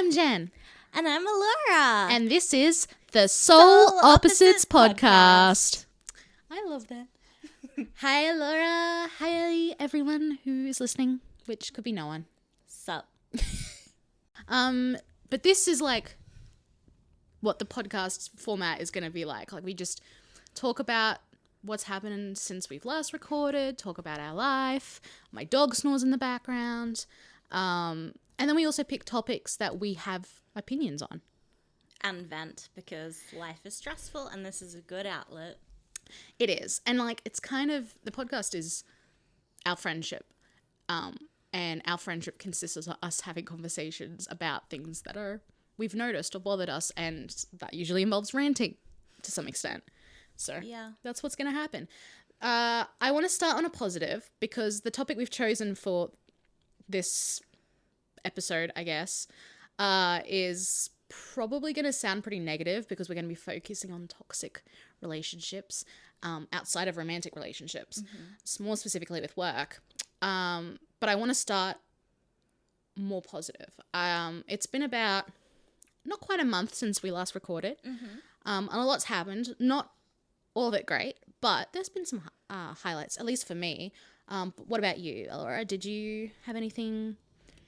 I'm Jen. And I'm Allora. And this is the Soul Opposites podcast. I love that. Hi, Allora. Hi, everyone who is listening, which could be no one. Sup. But this is like what the podcast format is going to be like. Like, we just talk about what's happened since we've last recorded, talk about our life. My dog snores in the background. And then we also pick topics that we have opinions on. And vent, because life is stressful and this is a good outlet. It is. And like, it's kind of, the podcast is our friendship. And our friendship consists of us having conversations about things that we've noticed or bothered us, and that usually involves ranting to some extent. So yeah, that's what's going to happen. I want to start on a positive, because the topic we've chosen for this episode, I guess, is probably going to sound pretty negative, because we're going to be focusing on toxic relationships outside of romantic relationships, more specifically with work. But I want to start more positive. It's been about not quite a month since we last recorded, and a lot's happened. Not all of it great, but there's been some highlights, at least for me. But what about you, Allora? Did you have anything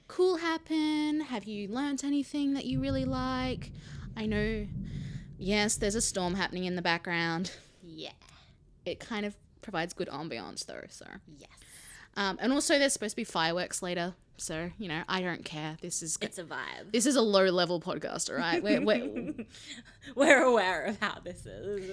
cool happen? Have you learnt anything that you really like? I know, yes, there's a storm happening in the background. Yeah. It kind of provides good ambiance though, so. Yes. And also there's supposed to be fireworks later, so, you know, I don't care. It's a vibe. This is a low-level podcast, all right? We're aware of how this is.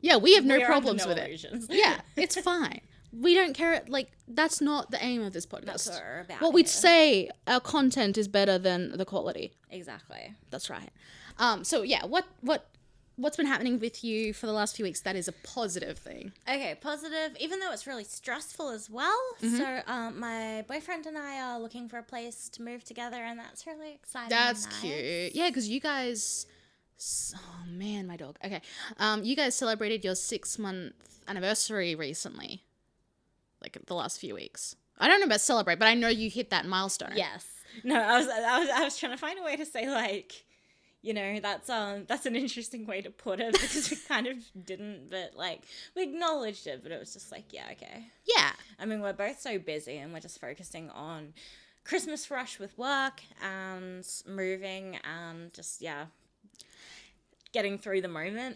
Yeah, we have no problems with illusions. it. Yeah, it's fine. We don't care. Like, that's not the aim of this podcast. That's what we're about. What we'd say, our content is better than the quality. Exactly. That's right. So yeah, what's been happening with you for the last few weeks that is a positive thing? Okay, positive, even though it's really stressful as well. So my boyfriend and I are looking for a place to move together, and that's really exciting. That's and nice. cute. Yeah, because you guys... Oh, man, my dog. Okay. You guys celebrated your 6-month anniversary recently. Like, the last few weeks. I don't know about celebrate, but I know you hit that milestone. Yes. No, I was trying to find a way to say, like... You know, that's an interesting way to put it, because we kind of didn't, but like we acknowledged it, but it was just like, yeah, okay. Yeah. I mean, we're both so busy and we're just focusing on Christmas rush with work and moving and just, yeah, getting through the moment.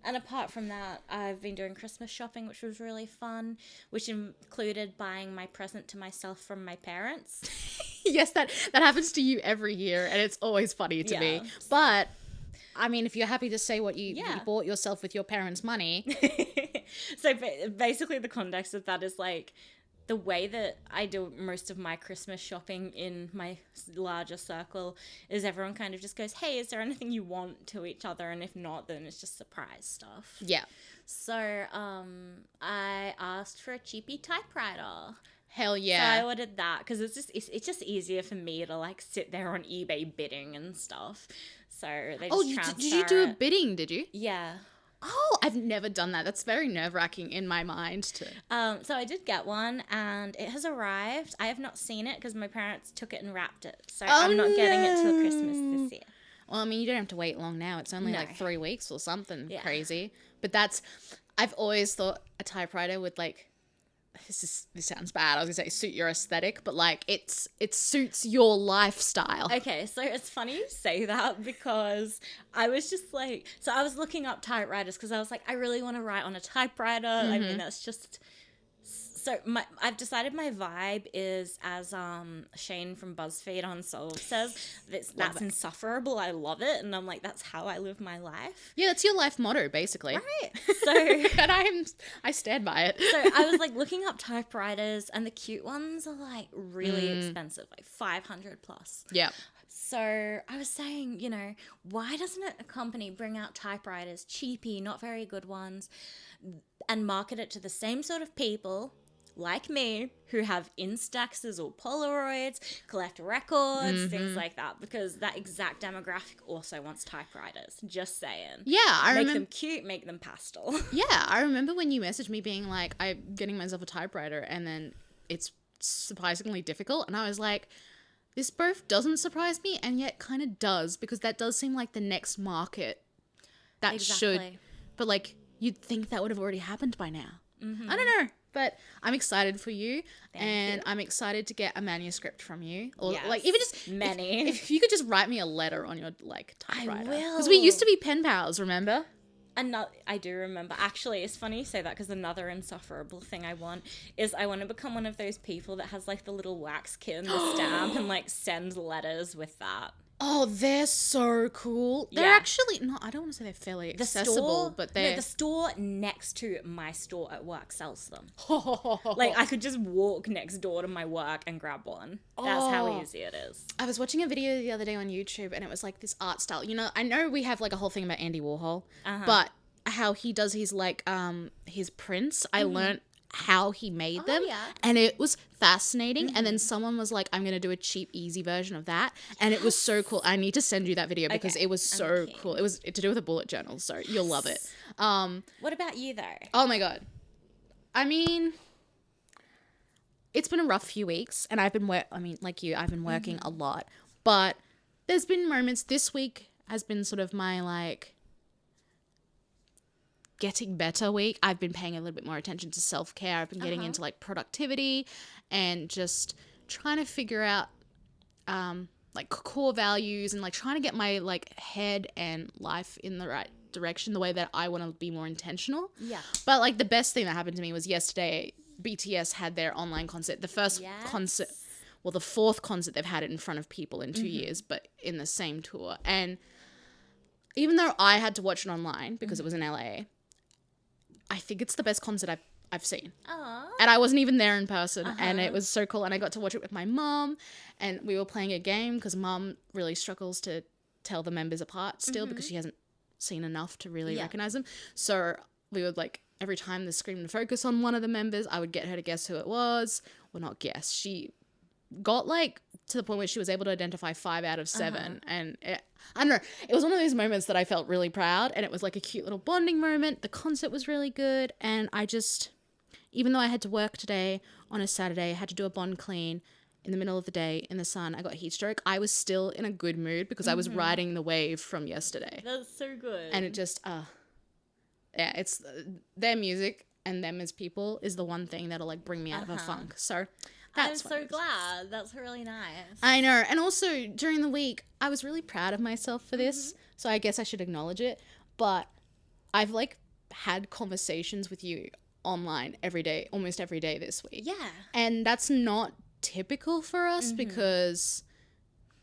And apart from that, I've been doing Christmas shopping, which was really fun, which included buying my present to myself from my parents. Yes, that happens to you every year, and it's always funny to me. But, I mean, if you're happy to say what you bought yourself with your parents' money. So basically the context of that is like, the way that I do most of my Christmas shopping in my larger circle is everyone kind of just goes, hey, is there anything you want to each other? And if not, then it's just surprise stuff. Yeah. So I asked for a cheapy typewriter. Hell yeah. So I ordered that because it's just easier for me to like sit there on eBay bidding and stuff. So they just transfer did you do a bidding, did you? Yeah. Oh, I've never done that. That's very nerve-wracking in my mind too. So I did get one, and it has arrived. I have not seen it because my parents took it and wrapped it. So I'm not getting it till Christmas this year. Well, I mean, you don't have to wait long now. It's only like 3 weeks or something crazy. But I've always thought a typewriter would like, this sounds bad. I was gonna say suit your aesthetic, but like it suits your lifestyle. Okay, so it's funny you say that, because I was just like, so I was looking up typewriters because I was like, I really want to write on a typewriter. I mean, that's just so I've decided my vibe is, as Shane from BuzzFeed Unsolved says, that's insufferable. I love it, and I'm like, that's how I live my life. Yeah, that's your life motto, basically. Right. So and I stand by it. So I was like looking up typewriters, and the cute ones are like really expensive, like 500 plus. Yeah. So I was saying, you know, why doesn't a company bring out typewriters, cheapy, not very good ones, and market it to the same sort of people like me, who have Instaxes or Polaroids, collect records, things like that, because that exact demographic also wants typewriters. Just saying. Yeah, I remember. Make them cute, make them pastel. Yeah, I remember when you messaged me being like, I'm getting myself a typewriter, and then it's surprisingly difficult, and I was like, this both doesn't surprise me and yet kind of does, because that does seem like the next market that should, but like you'd think that would have already happened by now. I don't know, but I'm excited for you. Thank you. I'm excited to get a manuscript from you, or Yes, like even just many. if you could just write me a letter on your like typewriter, will. because we used to be pen pals, remember? I do remember. Actually, it's funny you say that, because another insufferable thing I want to become one of those people that has like the little wax kit and the stamp and like sends letters with that. Oh, they're so cool. They're Yeah. actually I don't want to say they're fairly accessible, but they're the store next to my store at work sells them. Like, I could just walk next door to my work and grab one. That's how easy it is. I was watching a video the other day on YouTube, and it was like this art style. You know, I know we have like a whole thing about Andy Warhol, but how he does his like his prints, I learned how he made them, and it was fascinating. And then someone was like, I'm gonna do a cheap, easy version of that, and it was so cool. I need to send you that video because it was so cool. It was to do with a bullet journal, so you'll love it. What about you though? Oh my god, I mean, it's been a rough few weeks, and I've been like you, I've been working a lot, but there's been moments. This week has been sort of my like getting better week. I've been paying a little bit more attention to self-care. I've been getting into like productivity and just trying to figure out like core values, and like trying to get my like head and life in the right direction, the way that I want to be more intentional. Yeah. But like the best thing that happened to me was yesterday BTS had their online concert. The first concert, well, the fourth concert they've had it in front of people in 2 years, but in the same tour. And even though I had to watch it online because it was in LA, I think it's the best concert I've seen. Aww. And I wasn't even there in person, and it was so cool. And I got to watch it with my mom, and we were playing a game because mom really struggles to tell the members apart still because she hasn't seen enough to really recognize them. So we would like, every time the screen would focus on one of the members, I would get her to guess who it was. Well, not guess. She got like to the point where she was able to identify 5 out of 7, and I don't know, it was one of those moments that I felt really proud, and it was like a cute little bonding moment. The concert was really good, and I just, even though I had to work today on a Saturday, I had to do a bond clean in the middle of the day in the sun, I got heat stroke, I was still in a good mood because I was riding the wave from yesterday. That's so good. And it just it's their music and them as people is the one thing that'll like bring me out of a funk. So I'm so glad. That's really nice. I know. And also during the week, I was really proud of myself for this. So I guess I should acknowledge it. But I've like had conversations with you online every day, almost every day this week. Yeah. And that's not typical for us because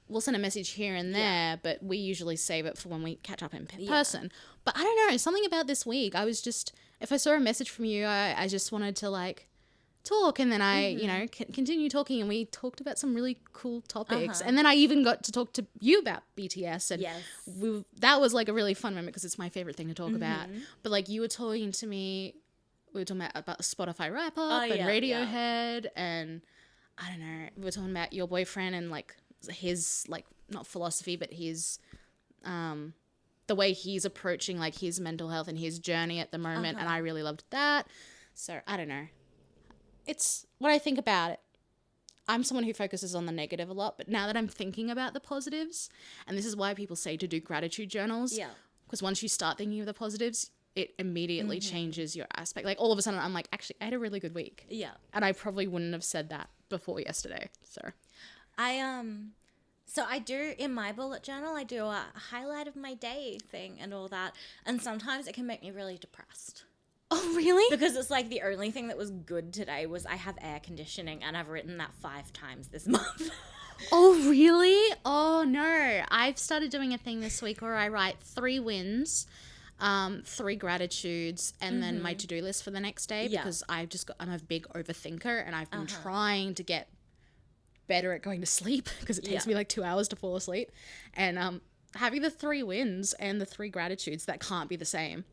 we'll send a message here and there, but we usually save it for when we catch up in person. But I don't know, something about this week, I was just, if I saw a message from you, I just wanted to like talk, and then I, you know, continue talking, and we talked about some really cool topics. And then I even got to talk to you about BTS, and that was like a really fun moment because it's my favorite thing to talk about. But like you were talking to me, we were talking about the Spotify wrap up and Radiohead, and I don't know, we were talking about your boyfriend and like his like, not philosophy, but his the way he's approaching like his mental health and his journey at the moment, and I really loved that. So I don't know, it's what I think about it. I'm someone who focuses on the negative a lot, but now that I'm thinking about the positives, and this is why people say to do gratitude journals, because once you start thinking of the positives, it immediately changes your aspect. Like all of a sudden I'm like, actually I had a really good week. Yeah. And I probably wouldn't have said that before yesterday. So I do, in my bullet journal, I do a highlight of my day thing and all that. And sometimes it can make me really depressed. Oh, really? Because it's like the only thing that was good today was I have air conditioning, and I've written that 5 times this month. Oh, really? Oh, no. I've started doing a thing this week where I write 3 wins, 3 gratitudes, and then my to-do list for the next day, because I'm a big overthinker, and I've been trying to get better at going to sleep because it takes me like 2 hours to fall asleep, and having the 3 wins and the 3 gratitudes, that can't be the same.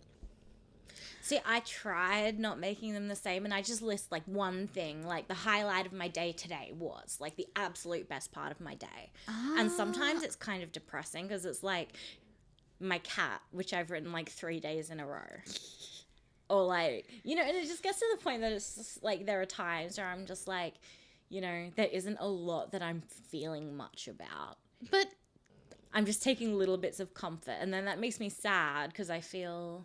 See, I tried not making them the same, and I just list like one thing, like the highlight of my day today was like the absolute best part of my day. And sometimes it's kind of depressing because it's like my cat, which I've written like 3 days in a row. Or like, you know, and it just gets to the point that it's just like there are times where I'm just like, you know, there isn't a lot that I'm feeling much about. But I'm just taking little bits of comfort, and then that makes me sad because I feel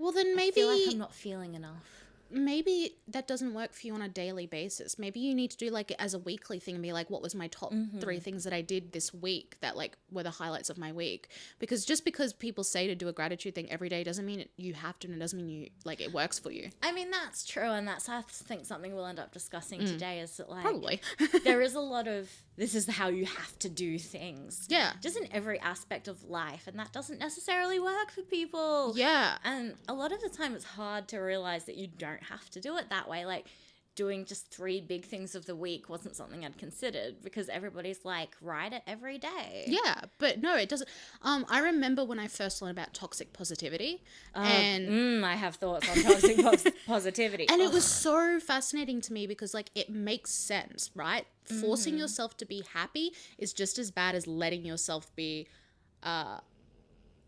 maybe I feel like I'm not feeling enough. Maybe that doesn't work for you on a daily basis. Maybe you need to do like it as a weekly thing and be like, what was my top 3 things that I did this week that like were the highlights of my week? Because just because people say to do a gratitude thing every day doesn't mean you have to, and it doesn't mean you like it works for you. I mean, that's true, and that's, I think, something we'll end up discussing today is that, like, Probably. there is a lot of, this is how you have to do things. Yeah. Just in every aspect of life, and that doesn't necessarily work for people. Yeah. And a lot of the time it's hard to realize that you don't have to do it that way. Like, doing just 3 big things of the week wasn't something I'd considered because everybody's like, write it every day. Yeah, but no, it doesn't. I remember when I first learned about toxic positivity, and I have thoughts on toxic positivity. and it was so fascinating to me because like it makes sense, right? Forcing yourself to be happy is just as bad as letting yourself be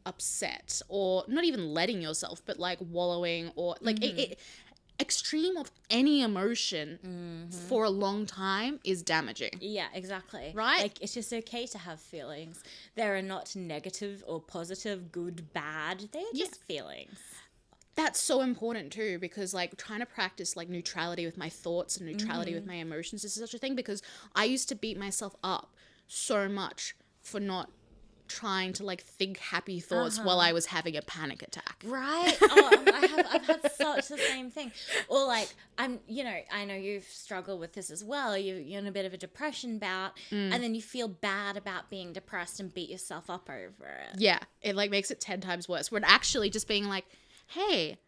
upset, or not even letting yourself, but like wallowing, or like extreme of any emotion for a long time is damaging. Yeah, exactly. Right? Like, it's just okay to have feelings. They are not negative or positive, good, bad. They're just feelings. That's so important too, because like trying to practice like neutrality with my thoughts and neutrality with my emotions is such a thing, because I used to beat myself up so much for not trying to like think happy thoughts while I was having a panic attack. Right? Oh, I've had such the same thing. Or like, I know you've struggled with this as well. You're in a bit of a depression bout, and then you feel bad about being depressed and beat yourself up over it. Yeah, it like makes it 10 times worse. When actually just being like, hey,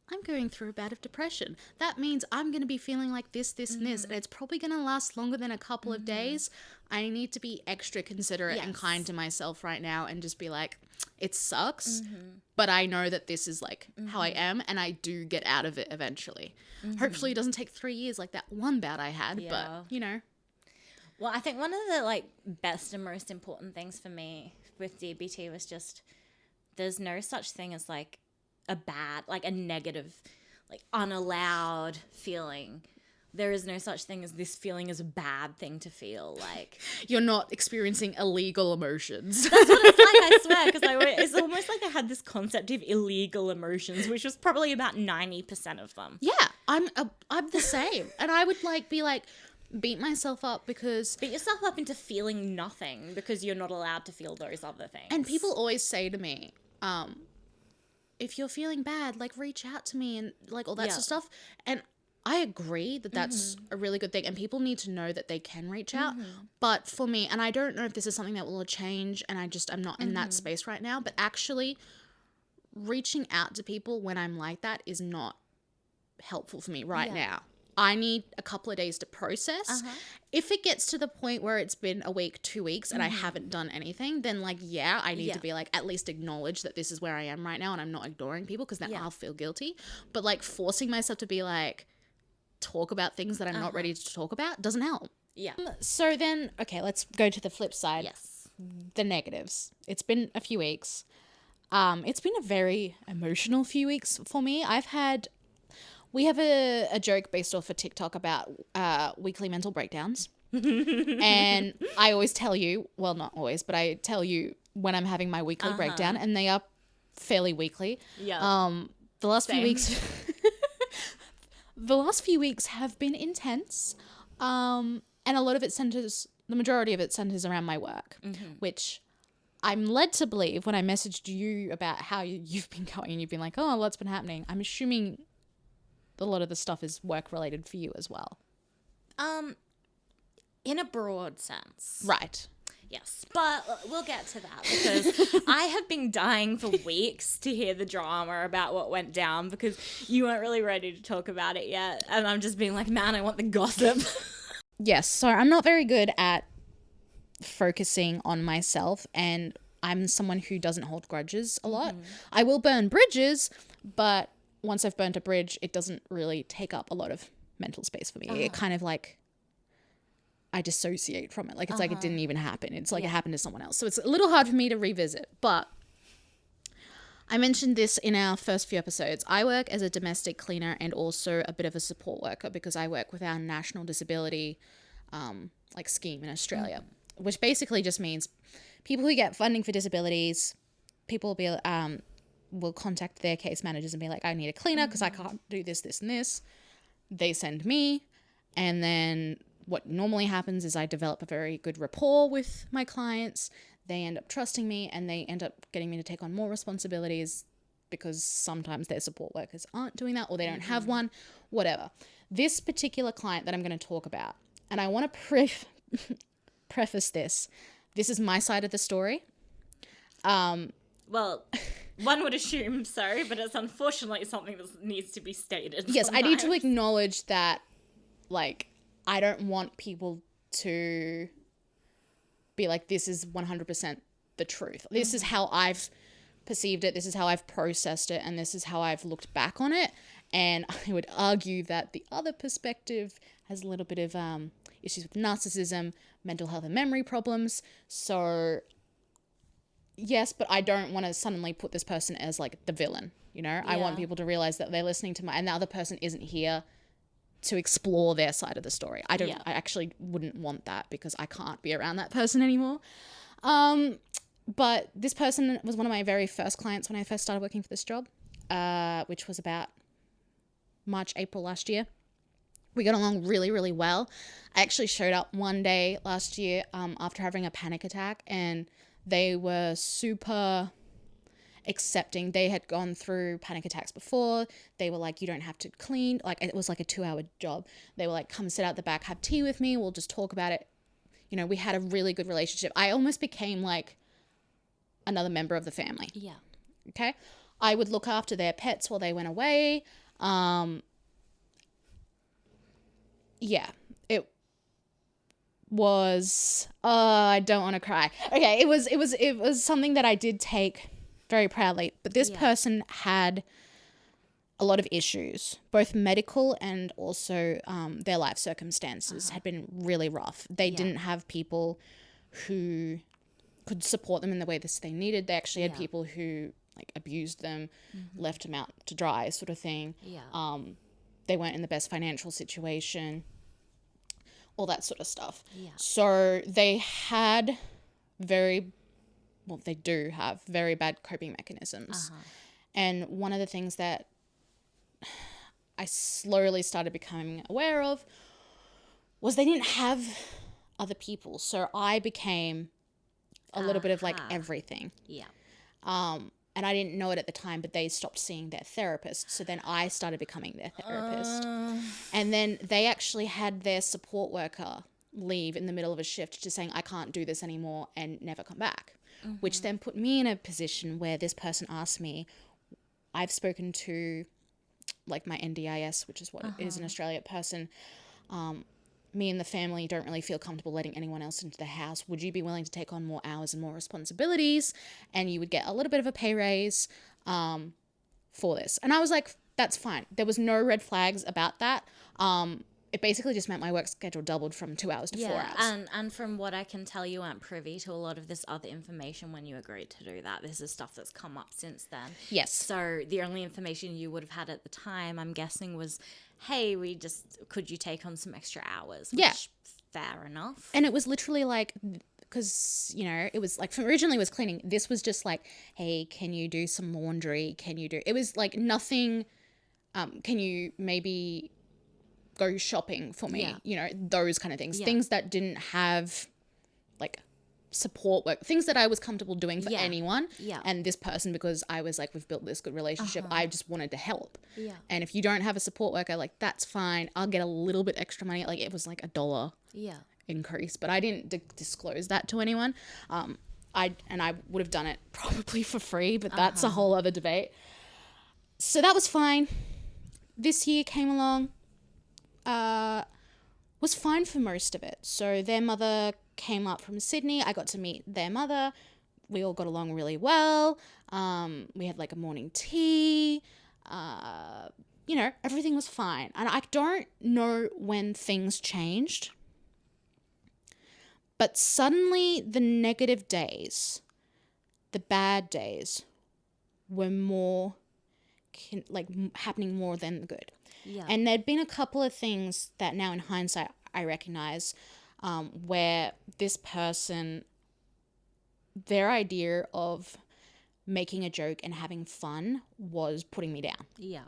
I'm going through a bout of depression. That means I'm going to be feeling like this, and this, and it's probably going to last longer than a couple of days. I need to be extra considerate and kind to myself right now and just be like, it sucks, but I know that this is like how I am, and I do get out of it eventually. Hopefully it doesn't take 3 years like that one bout I had, but you know. Well, I think one of the like best and most important things for me with DBT was just, there's no such thing as like a bad, like a negative, like unallowed feeling. There is no such thing as this feeling is a bad thing to feel. Like, you're not experiencing illegal emotions. That's what it's like, I swear, because it's almost like I had this concept of illegal emotions, which was probably about 90% of them. Yeah, I'm the same. And I would like be like, beat myself up because... Beat yourself up into feeling nothing because you're not allowed to feel those other things. And people always say to me, if you're feeling bad, like reach out to me and like all that sort of stuff. And I agree that that's a really good thing, and people need to know that they can reach out. But for me, and I don't know if this is something that will change, and I'm not in that space right now, but actually reaching out to people when I'm like that is not helpful for me right now. I need a couple of days to process. If it gets to the point where it's been a week, 2 weeks, and I haven't done anything, then like, I need to be like, at least acknowledge that this is where I am right now, and I'm not ignoring people, because then I'll feel guilty. But like forcing myself to be like, talk about things that I'm not ready to talk about doesn't help. Yeah. So then, okay, let's go to the flip side. Yes. The negatives. It's been a few weeks. It's been a very emotional few weeks for me. We have a joke based off of TikTok about weekly mental breakdowns. And I always tell you, well, not always, but I tell you when I'm having my weekly breakdown, and they are fairly weekly. Yeah. The last few weeks... The last few weeks have been intense, and the majority of it centers around my work, which I'm led to believe when I messaged you about how you've been going, and you've been like, oh, what's been happening? I'm assuming a lot of the stuff is work-related for you as well. In a broad sense. Right. Yes, but we'll get to that, because I have been dying for weeks to hear the drama about what went down, because you weren't really ready to talk about it yet. And I'm just being like, man, I want the gossip. Yes, so I'm not very good at focusing on myself, and I'm someone who doesn't hold grudges a lot. I will burn bridges, but once I've burnt a bridge, it doesn't really take up a lot of mental space for me. It kind of like... I dissociate from it. Like, it's like it didn't even happen. It's like it happened to someone else. So it's a little hard for me to revisit. But I mentioned this in our first few episodes. I work as a domestic cleaner and also a bit of a support worker because I work with our national disability scheme in Australia, which basically just means people who get funding for disabilities, people will contact their case managers and be like, I need a cleaner because I can't do this, this, and this. They send me, and then what normally happens is I develop a very good rapport with my clients. They end up trusting me, and they end up getting me to take on more responsibilities because sometimes their support workers aren't doing that or they don't have one, whatever. This particular client that I'm going to talk about, and I want to preface this. This is my side of the story. Well, one would assume so, but it's unfortunately something that needs to be stated. Yes, sometimes. I need to acknowledge that, like, I don't want people to be like, this is 100% the truth. This is how I've perceived it. This is how I've processed it. And this is how I've looked back on it. And I would argue that the other perspective has a little bit of issues with narcissism, mental health and memory problems. So yes, but I don't want to suddenly put this person as like the villain, you know? I want people to realize that they're listening to and the other person isn't here to explore their side of the story. I actually wouldn't want that because I can't be around that person anymore. But this person was one of my very first clients when I first started working for this job, which was about March, April last year. We got along really, really well. I actually showed up one day last year after having a panic attack, and they were super accepting. They had gone through panic attacks before. They were like, you don't have to clean. Like, it was like a 2-hour job. They were like, come sit out the back, have tea with me. We'll just talk about it. You know, we had a really good relationship. I almost became like another member of the family. Yeah. Okay. I would look after their pets while they went away. Yeah, it was, I don't want to cry. Okay. It was something that I did take very proudly, but this person had a lot of issues, both medical and also their life circumstances had been really rough. They didn't have people who could support them in the way they needed. They actually had people who like abused them, left them out to dry, sort of thing. Yeah. They weren't in the best financial situation, all that sort of stuff. Yeah. So they had they do have very bad coping mechanisms. And one of the things that I slowly started becoming aware of was they didn't have other people. So I became a little bit of like everything. Yeah. And I didn't know it at the time, but they stopped seeing their therapist. So then I started becoming their therapist. And then they actually had their support worker leave in the middle of a shift just saying, I can't do this anymore, and never come back. Which then put me in a position where this person asked me, I've spoken to like my NDIS, which is what it is in Australia, person. Me and the family don't really feel comfortable letting anyone else into the house. Would you be willing to take on more hours and more responsibilities? And you would get a little bit of a pay raise for this. And I was like, that's fine. There was no red flags about that. It basically just meant my work schedule doubled from 2 hours to 4 hours. And from what I can tell, you weren't privy to a lot of this other information when you agreed to do that. This is stuff that's come up since then. Yes. So the only information you would have had at the time, I'm guessing, was, hey, could you take on some extra hours? Which, fair enough. And it was literally like, because, you know, it was like, from originally it was cleaning. This was just like, hey, can you do some laundry? It was like nothing, can you maybe go shopping for me? You know, those kind of things. Things that didn't have like support work, things that I was comfortable doing for anyone. And this person, because I was like, we've built this good relationship, I just wanted to help. And if you don't have a support worker, like, that's fine. I'll get a little bit extra money. Like, it was like $1 increase, but I didn't disclose that to anyone. I would have done it probably for free, but that's a whole other debate. So that was fine. This year came along, was fine for most of it. So their mother came up from Sydney. I got to meet their mother. We all got along really well. We had like a morning tea. You know, everything was fine. And I don't know when things changed, but suddenly the negative days, the bad days, were more happening more than the good. Yeah. And there'd been a couple of things that now in hindsight I recognize, where this person, their idea of making a joke and having fun was putting me down. Yeah.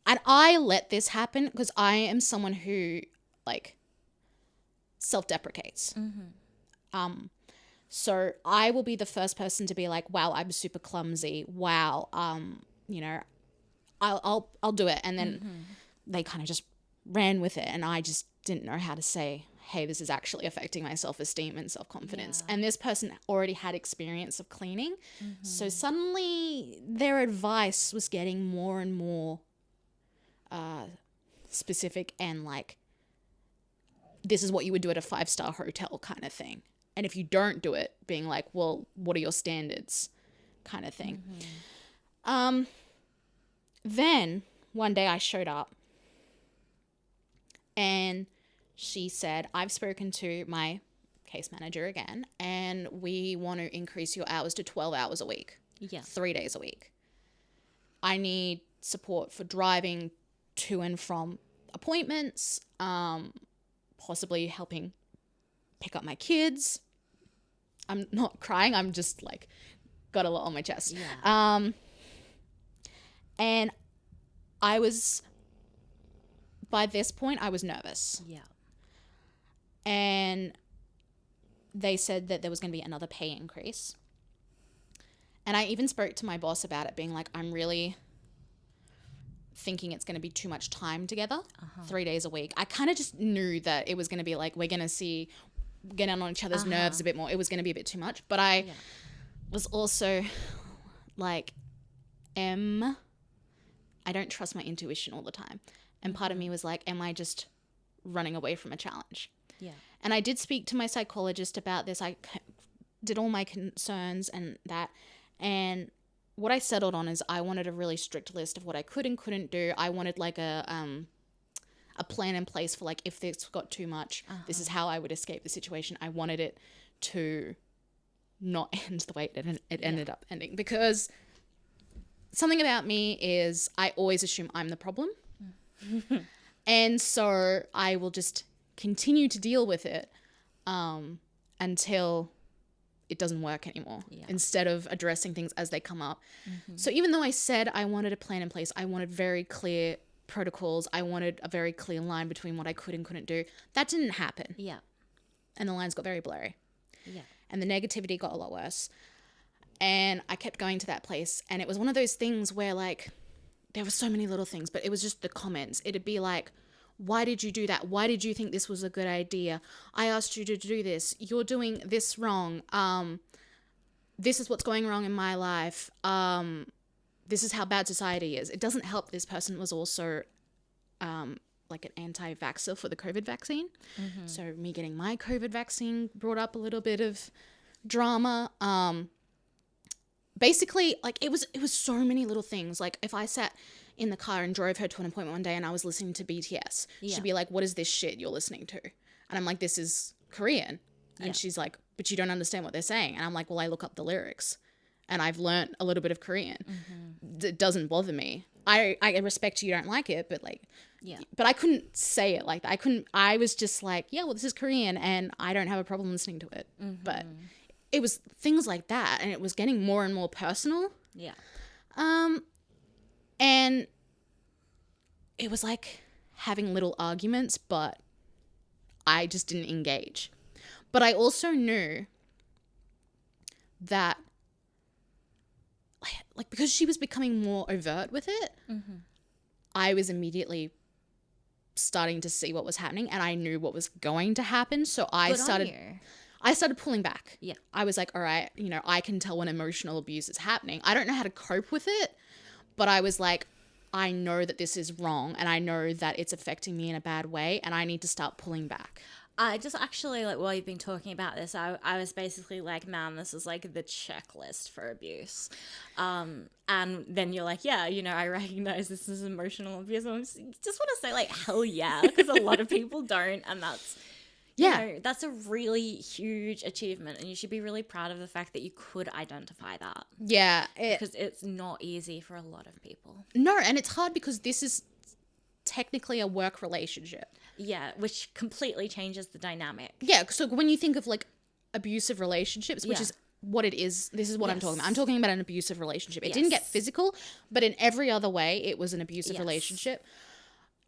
And I let this happen because I am someone who like self-deprecates. So I will be the first person to be like, wow, I'm super clumsy. Wow. You know, I'll do it. And then they kind of just ran with it. And I just didn't know how to say, hey, this is actually affecting my self-esteem and self-confidence. Yeah. And this person already had experience of cleaning. So suddenly their advice was getting more and more specific and like, this is what you would do at a 5-star hotel kind of thing. And if you don't do it, being like, well, what are your standards kind of thing. Then one day I showed up and she said, I've spoken to my case manager again and we want to increase your hours to 12 hours a week. Yeah. 3 days a week. I need support for driving to and from appointments, possibly helping pick up my kids. I'm not crying. I'm just like got a lot on my chest. Yeah. And by this point, I was nervous. Yeah. And they said that there was going to be another pay increase. And I even spoke to my boss about it, being like, I'm really thinking it's going to be too much time together, 3 days a week. I kind of just knew that it was going to be like, we're going to get on each other's nerves a bit more. It was going to be a bit too much. But I was also like, I don't trust my intuition all the time. And part of me was like, am I just running away from a challenge? Yeah. And I did speak to my psychologist about this. I did all my concerns and that. And what I settled on is I wanted a really strict list of what I could and couldn't do. I wanted like a plan in place for like, if this got too much, this is how I would escape the situation. I wanted it to not end the way it ended up ending, because something about me is I always assume I'm the problem. And so I will just continue to deal with it until it doesn't work anymore, instead of addressing things as they come up. So even though I said I wanted a plan in place, I wanted very clear protocols, I wanted a very clear line between what I could and couldn't do, that didn't happen. Yeah. And the lines got very blurry. Yeah. And the negativity got a lot worse. And I kept going to that place. And it was one of those things where like, there were so many little things, but it was just the comments. It'd be like, why did you do that? Why did you think this was a good idea? I asked you to do this. You're doing this wrong. This is what's going wrong in my life. This is how bad society is. It doesn't help. This person was also like an anti-vaxxer for the COVID vaccine. So me getting my COVID vaccine brought up a little bit of drama. Basically, like it was so many little things. Like if I sat in the car and drove her to an appointment one day and I was listening to BTS, she'd be like, what is this shit you're listening to? And I'm like, this is Korean. And she's like, but you don't understand what they're saying. And I'm like, well, I look up the lyrics and I've learnt a little bit of Korean. It doesn't bother me. I respect you don't like it, but like, but I couldn't say it like that. I was just like, yeah, well, this is Korean and I don't have a problem listening to it. But it was things like that, and it was getting more and more personal. Yeah. And it was like having little arguments, but I just didn't engage. But I also knew that, like, because she was becoming more overt with it, I was immediately starting to see what was happening, and I knew what was going to happen. So I started pulling back. Yeah. I was like, all right, you know, I can tell when emotional abuse is happening. I don't know how to cope with it, but I was like, I know that this is wrong and I know that it's affecting me in a bad way and I need to start pulling back. I just actually, like, while you've been talking about this, I was basically like, man, this is like the checklist for abuse. And then you're like, yeah, you know, I recognize this is emotional abuse. I just want to say, like, hell yeah, because a lot of people don't. And that's, Yeah. You know, that's a really huge achievement, and you should be really proud of the fact that you could identify that. Yeah. Because it's not easy for a lot of people. No, and it's hard because this is technically a work relationship. Yeah, which completely changes the dynamic. Yeah, so when you think of like abusive relationships, which Yeah. is what it is, this is what I'm talking about. I'm Yes. talking about an abusive relationship. It didn't get Yes. physical, but in every other way, it was an abusive Yes. relationship.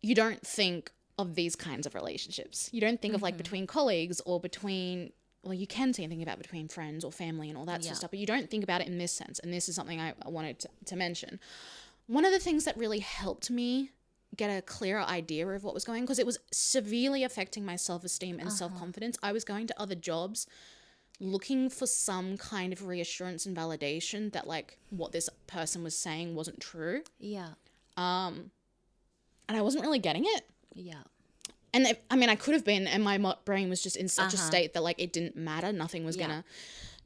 You don't think of these kinds of relationships. You don't think of like between colleagues or between, well, you can think about between friends or family and all that sort Yeah. of stuff, but you don't think about it in this sense. And this is something I wanted to mention. One of the things that really helped me get a clearer idea of what was going on, because it was severely affecting my self-esteem and self-confidence. I was going to other jobs looking for some kind of reassurance and validation that like what this person was saying wasn't true. Yeah. And I wasn't really getting it. Yeah. And I could have been, and my brain was just in such a state that like it didn't matter. Nothing was gonna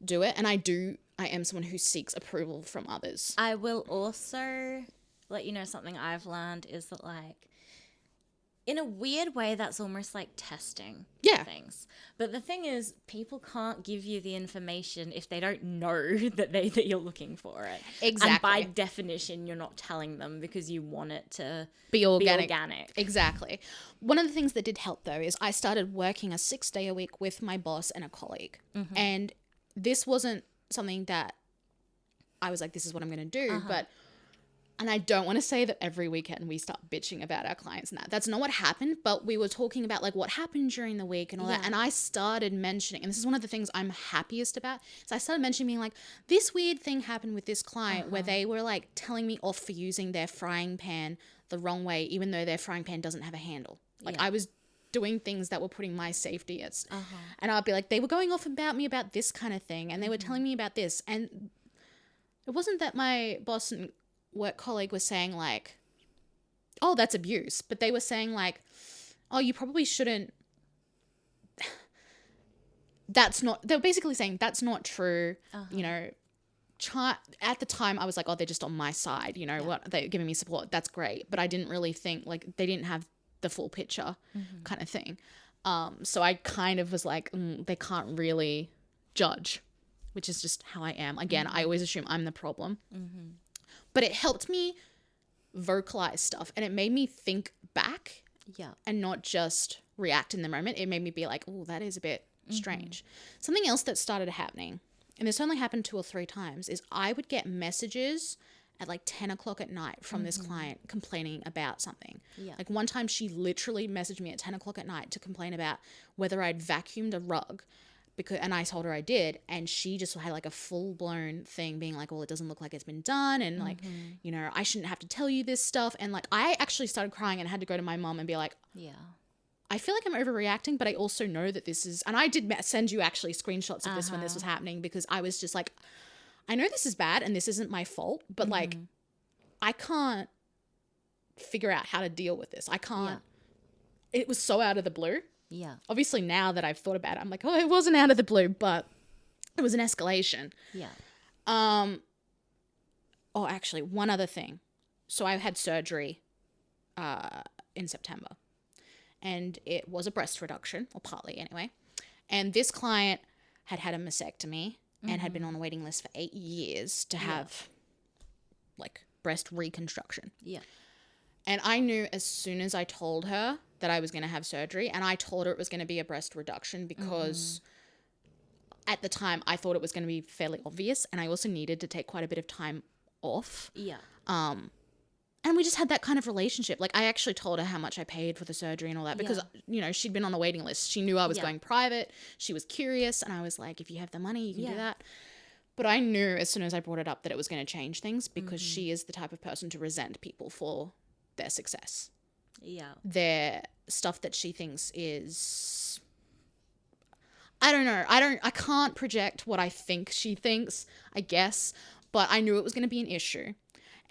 do it. And I am someone who seeks approval from others. I will also let you know something I've learned is that, like, in a weird way, that's almost like testing things. But the thing is, people can't give you the information if they don't know that you're looking for it. Exactly. And by definition, you're not telling them because you want it to Be organic. organic. Exactly. One of the things that did help though is I started working a 6-day a week with my boss and a colleague. And this wasn't something that I was like, this is what I'm going to do. And I don't want to say that every weekend we start bitching about our clients and that. That's not what happened, but we were talking about like what happened during the week and all that. And I started mentioning, and this is one of the things I'm happiest about, is I started mentioning being like, this weird thing happened with this client where they were like telling me off for using their frying pan the wrong way, even though their frying pan doesn't have a handle. Like I was doing things that were putting my safety at. And I'd be like, they were going off about me about this kind of thing. And they were telling me about this. And it wasn't that my boss and work colleague was saying like, oh, that's abuse. But they were saying like, oh, you probably shouldn't. They were basically saying that's not true. You know, at the time I was like, oh, they're just on my side. You know, what, they're giving me support. That's great. But I didn't really think like they didn't have the full picture kind of thing. So I kind of was like, they can't really judge, which is just how I am. Again, I always assume I'm the problem. But it helped me vocalize stuff and it made me think back and not just react in the moment. It made me be like, oh, that is a bit strange. Something else that started happening, and this only happened 2 or 3 times, is I would get messages at like 10 o'clock at night from this client complaining about something. Like one time she literally messaged me at 10 o'clock at night to complain about whether I'd vacuumed a rug. And I told her I did, and she just had like a full-blown thing being like, well, it doesn't look like it's been done, and like, you know, I shouldn't have to tell you this stuff. And like I actually started crying and had to go to my mom and be like, I feel like I'm overreacting, but I also know that this is, and I did send you actually screenshots of this when this was happening, because I was just like, I know this is bad and this isn't my fault, but like I can't figure out how to deal with this. I can't. It was so out of the blue. Obviously, now that I've thought about it, I'm like, oh, it wasn't out of the blue, but it was an escalation. Oh, actually, one other thing. So I had surgery in September, and it was a breast reduction, or partly anyway. And this client had a mastectomy and had been on a waiting list for 8 years to have like breast reconstruction. And I knew as soon as I told her that I was going to have surgery, and I told her it was going to be a breast reduction because at the time I thought it was going to be fairly obvious, and I also needed to take quite a bit of time off. And we just had that kind of relationship. Like I actually told her how much I paid for the surgery and all that because, you know, she'd been on the waiting list. She knew I was going private. She was curious, and I was like, if you have the money, you can do that. But I knew as soon as I brought it up that it was going to change things because she is the type of person to resent people for their success. Their stuff that she thinks is, I don't know. I can't project what I think she thinks, I guess, but I knew it was going to be an issue.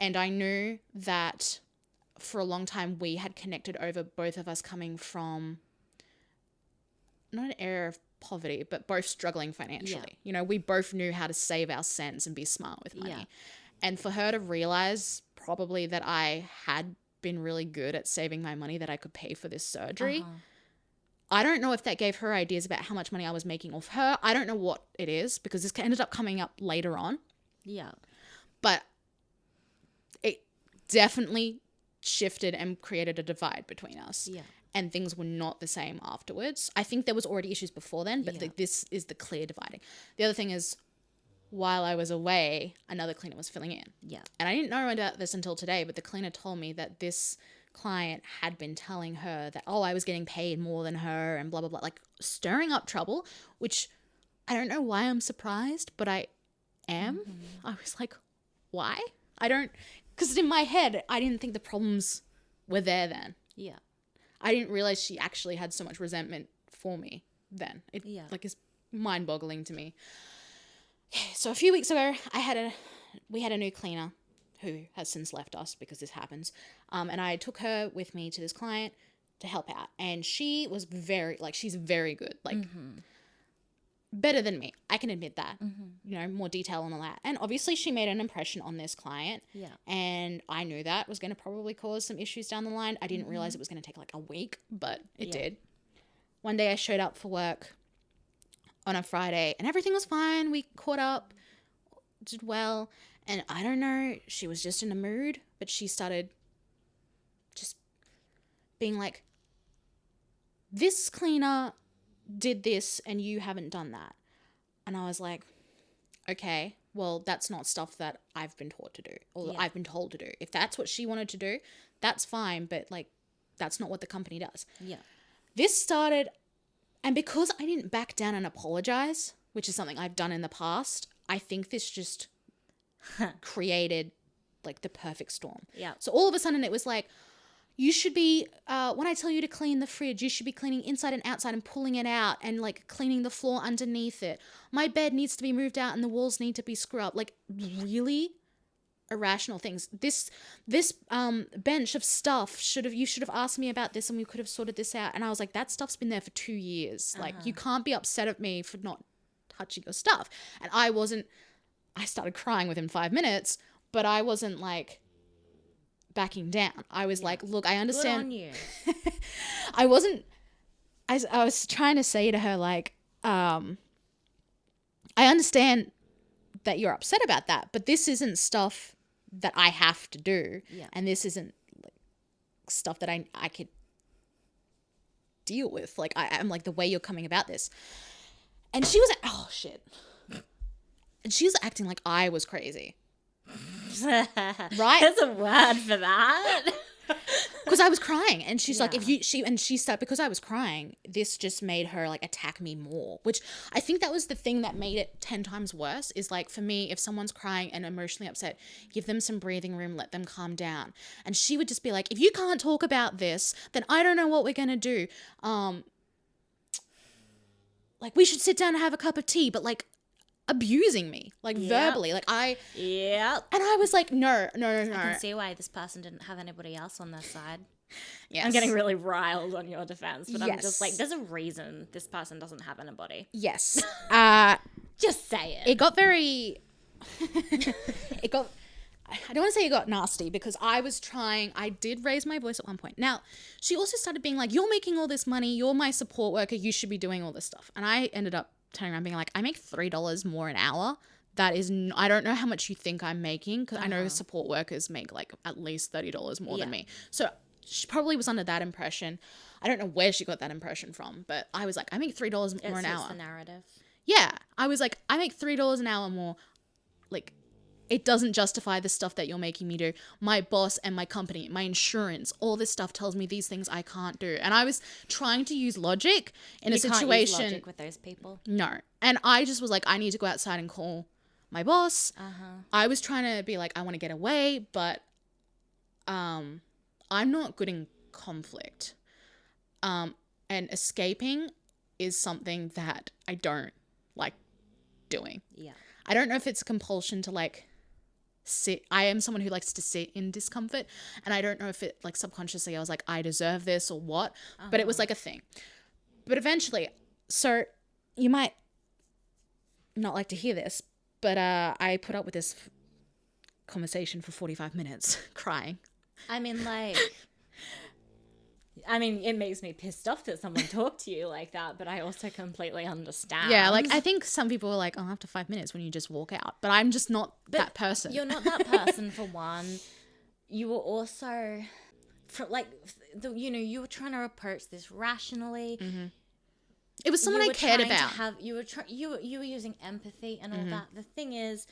And I knew that for a long time we had connected over both of us coming from not an area of poverty, but both struggling financially. You know, we both knew how to save our cents and be smart with money. And for her to realize probably that I had been really good at saving my money that I could pay for this surgery, I don't know if that gave her ideas about how much money I was making off her. I don't know what it is because this ended up coming up later on. Yeah. But it definitely shifted and created a divide between us. Yeah. And things were not the same afterwards. I think there was already issues before then, but this is the clear dividing. The other thing is, while I was away, another cleaner was filling in. Yeah. And I didn't know about this until today, but the cleaner told me that this client had been telling her that, oh, I was getting paid more than her and blah, blah, blah, like stirring up trouble, which I don't know why I'm surprised, but I am. Mm-hmm. I was like, why? Because in my head, I didn't think the problems were there then. Yeah. I didn't realize she actually had so much resentment for me then. It is mind-boggling to me. So a few weeks ago, we had a new cleaner who has since left us because this happens. And I took her with me to this client to help out. And she was she's very good. Like, better than me. I can admit that. You know, more detail and all that. And obviously she made an impression on this client. Yeah. And I knew that was going to probably cause some issues down the line. I didn't realize it was going to take like a week, but it did. One day I showed up for work on a Friday and everything was fine. We caught up, did well. And I don't know, she was just in a mood, but she started just being like, this cleaner did this and you haven't done that. And I was like, okay, well, that's not stuff that I've been taught to do or I've been told to do. If that's what she wanted to do, that's fine. But like, that's not what the company does. Yeah. This started, and because I didn't back down and apologize, which is something I've done in the past, I think this just created like the perfect storm. Yeah. So all of a sudden it was like, you should be, when I tell you to clean the fridge, you should be cleaning inside and outside and pulling it out and like cleaning the floor underneath it. My bed needs to be moved out and the walls need to be scrubbed. Like really irrational things. This bench of stuff you should have asked me about this and we could have sorted this out. And I was like, that stuff's been there for 2 years. Like you can't be upset at me for not touching your stuff. And I started crying within 5 minutes, but I wasn't like backing down. I was like, look, I understand. Good on you. I was trying to say to her, like, I understand that you're upset about that, but this isn't stuff that I have to do. Yeah. And this isn't like stuff that I could deal with. Like, I'm like, the way you're coming about this. And she was, oh shit. And she was acting like I was crazy. Right? There's a word for that. Because I was crying, and she's like, she said, because I was crying, this just made her like attack me more, which I think that was the thing that made it 10 times worse. Is like, for me, if someone's crying and emotionally upset, give them some breathing room, let them calm down. And she would just be like, if you can't talk about this, then I don't know what we're gonna do. Like, we should sit down and have a cup of tea, but like abusing me, like verbally, like and I was like, no. I can see why this person didn't have anybody else on their side. Yes. I'm getting really riled on your defense, but I'm just like, there's a reason this person doesn't have anybody. Yes. Just say it. It got very, I don't want to say it got nasty, because I did raise my voice at one point. Now, she also started being like, you're making all this money, you're my support worker, you should be doing all this stuff. And I ended up turning around being like, I make $3 more an hour. That is, I don't know how much you think I'm making, because I know support workers make like at least $30 more than me. So she probably was under that impression. I don't know where she got that impression from, but I was like, I make $3 more an hour. It's the narrative. Yeah. I was like, I make $3 an hour more. Like, it doesn't justify the stuff that you're making me do. My boss and my company, my insurance, all this stuff tells me these things I can't do. And I was trying to use logic in a situation. You can't use logic with those people. No. And I just was like, I need to go outside and call my boss. I was trying to be like, I want to get away, but I'm not good in conflict. And escaping is something that I don't like doing. Yeah. I don't know if it's a compulsion to like sit. I am someone who likes to sit in discomfort, and I don't know if it like subconsciously I was like, I deserve this or what, but it was like a thing. But eventually, so you might not like to hear this, but I put up with this conversation for 45 minutes crying. I mean, like, I mean, it makes me pissed off that someone talked to you like that, but I also completely understand. Yeah, like, I think some people are like, oh, after 5 minutes when you just walk out. But I'm just not that person. You're not that person, for one. You were also, you were trying to approach this rationally. Mm-hmm. It was someone I cared about. You were using empathy and all that. The thing is,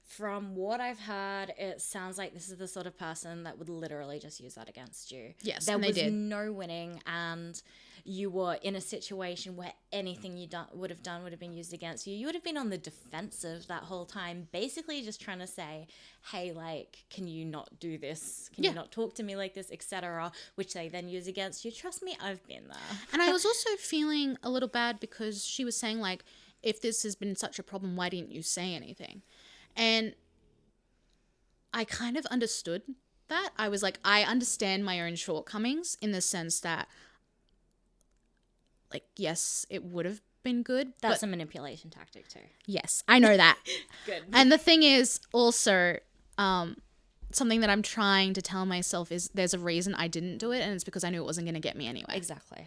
from what I've heard, it sounds like this is the sort of person that would literally just use that against you. Yes, there and they was did. no winning, and you were in a situation where anything you would have done would have been used against you. You would have been on the defensive that whole time, basically just trying to say, hey, like, can you not do this? Can you not talk to me like this, etc., which they then use against you. Trust me, I've been there. And I was also feeling a little bad because she was saying, like, if this has been such a problem, why didn't you say anything? And I kind of understood that. I was like, I understand my own shortcomings in the sense that, like, yes, it would have been good. That's a manipulation tactic too. Yes, I know that. Good. And the thing is also, something that I'm trying to tell myself is there's a reason I didn't do it, and it's because I knew it wasn't going to get me anyway. Exactly.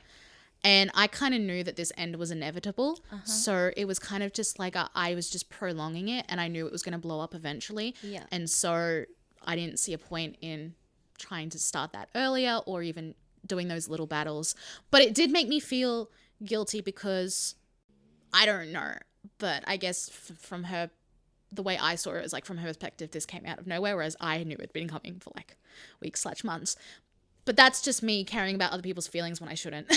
And I kind of knew that this end was inevitable. So it was kind of just like I was just prolonging it, and I knew it was going to blow up eventually. Yeah. And so I didn't see a point in trying to start that earlier or even doing those little battles. But it did make me feel guilty because I don't know. But I guess from her, the way I saw it was like from her perspective, this came out of nowhere, whereas I knew it'd been coming for like weeks/months. But that's just me caring about other people's feelings when I shouldn't.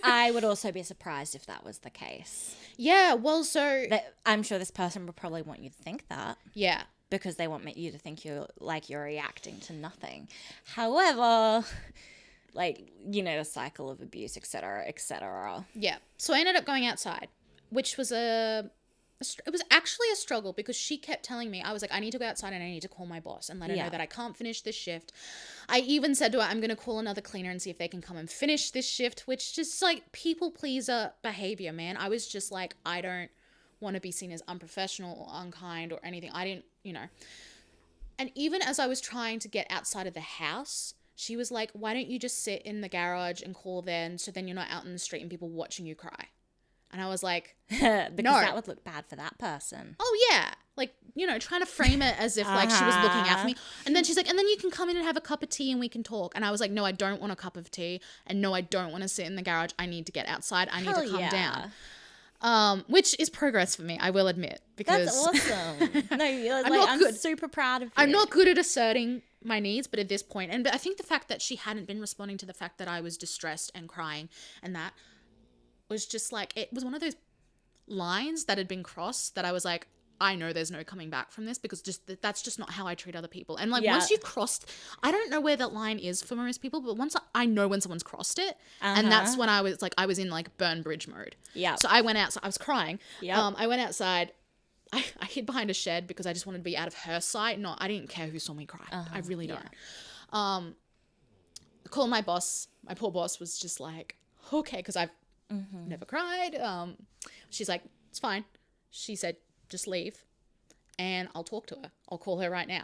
I would also be surprised if that was the case. Yeah, well, so... I'm sure this person would probably want you to think that. Yeah. Because they want you to think you're reacting to nothing. However, like, you know, the cycle of abuse, etc., etc. Yeah. So I ended up going outside, which was it was actually a struggle because she kept telling me, I was like, I need to go outside and I need to call my boss and let her know that I can't finish this shift. I even said to her, I'm going to call another cleaner and see if they can come and finish this shift, which just like people pleaser behavior, man. I was just like, I don't want to be seen as unprofessional or unkind or anything. I didn't, you know. And even as I was trying to get outside of the house, she was like, why don't you just sit in the garage and call then, so then you're not out in the street and people watching you cry. And I was like, because no. that would look bad for that person. Oh, yeah. Like, you know, trying to frame it as if like she was looking out for me. And then she's like, and then you can come in and have a cup of tea and we can talk. And I was like, no, I don't want a cup of tea. And no, I don't want to sit in the garage. I need to get outside. I need to calm down. Which is progress for me, I will admit. Because that's awesome. No, I'm super proud of you. I'm not good at asserting my needs, but at this point, and I think the fact that she hadn't been responding to the fact that I was distressed and crying and that was just like, it was one of those lines that had been crossed that I was like, I know there's no coming back from this because that's just not how I treat other people. And like once you've crossed, I don't know where that line is for most people, but once I know when someone's crossed it, and that's when I was in like burn bridge mode. Yeah. So I went outside, I was crying. Yeah. I went outside. I hid behind a shed because I just wanted to be out of her sight. I didn't care who saw me cry. I really don't. I called my boss. My poor boss was just like, okay, because I've never cried. She's like, it's fine. She said, just leave and I'll talk to her. I'll call her right now.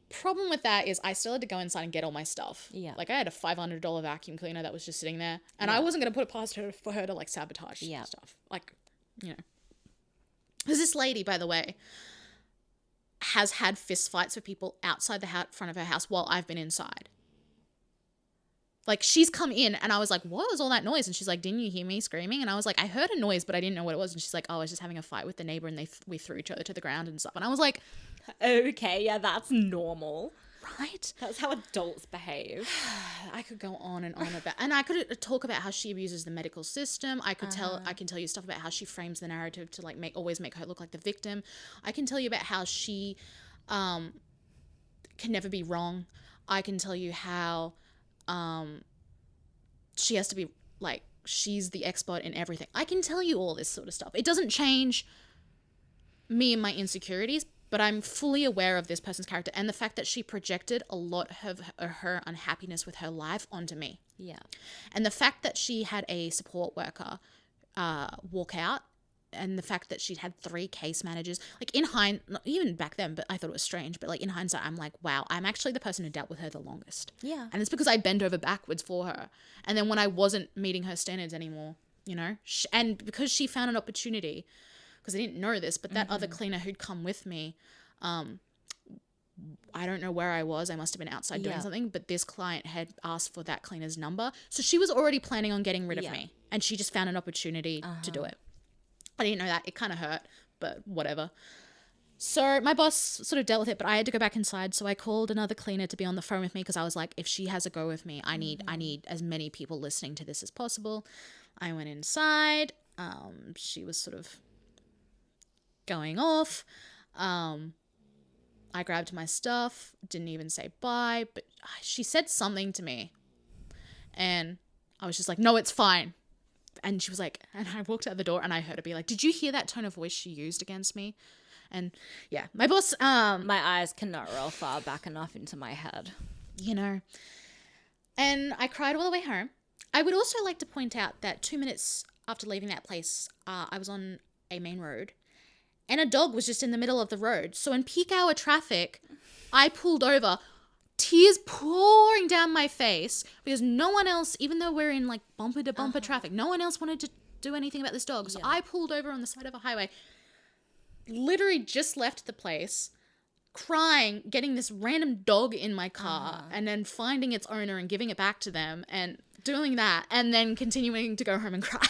Problem with that is I still had to go inside and get all my stuff. Yeah. Like I had a $500 vacuum cleaner that was just sitting there and I wasn't going to put it past her for her to like sabotage stuff. Like, you know. Because this lady, by the way, has had fist fights with people outside the front of her house while I've been inside. Like, she's come in, and I was like, what was all that noise? And she's like, didn't you hear me screaming? And I was like, I heard a noise, but I didn't know what it was. And she's like, oh, I was just having a fight with the neighbor, and we threw each other to the ground and stuff. And I was like, okay, yeah, that's normal. Right? That's how adults behave. I could go on and on about, and I could talk about how she abuses the medical system. I can tell you stuff about how she frames the narrative to like always make her look like the victim. I can tell you about how she can never be wrong. I can tell you how she has to be like, she's the expert in everything. I can tell you all this sort of stuff. It doesn't change me and my insecurities, but I'm fully aware of this person's character and the fact that she projected a lot of her unhappiness with her life onto me. Yeah. And the fact that she had a support worker walk out and the fact that she'd had 3 case managers, like in not even back then, but I thought it was strange. But like in hindsight, I'm like, wow, I'm actually the person who dealt with her the longest. Yeah. And it's because I bent over backwards for her. And then when I wasn't meeting her standards anymore, you know, and because she found an opportunity, because I didn't know this, but that other cleaner who'd come with me, I don't know where I was. I must have been outside doing something, but this client had asked for that cleaner's number. So she was already planning on getting rid of me, and she just found an opportunity to do it. I didn't know that. It kind of hurt, but whatever. So my boss sort of dealt with it, but I had to go back inside. So I called another cleaner to be on the phone with me because I was like, if she has a go with me, I need as many people listening to this as possible. I went inside. She was sort of going off. I grabbed my stuff, didn't even say bye, but she said something to me. And I was just like, no, it's fine. And she was like, and I walked out the door and I heard her be like, did you hear that tone of voice she used against me? And yeah, my boss, my eyes cannot roll far back enough into my head. You know, and I cried all the way home. I would also like to point out that 2 minutes after leaving that place, I was on a main road and a dog was just in the middle of the road. So in peak hour traffic, I pulled over, tears pouring down my face because no one else, even though we're in like bumper to bumper traffic, no one else wanted to do anything about this dog. So I pulled over on the side of a highway, literally just left the place, crying, getting this random dog in my car and then finding its owner and giving it back to them and doing that and then continuing to go home and cry.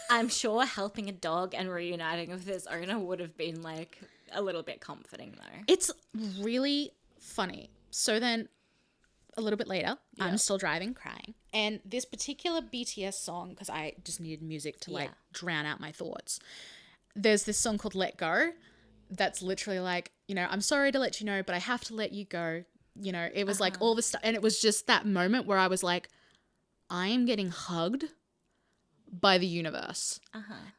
I'm sure helping a dog and reuniting with its owner would have been like a little bit comforting though. It's really funny. So then a little bit later, I'm still driving, crying. And this particular BTS song, because I just needed music to like drown out my thoughts. There's this song called Let Go. That's literally like, you know, I'm sorry to let you know, but I have to let you go. You know, it was like all this stuff. And it was just that moment where I was like, I am getting hugged by the universe.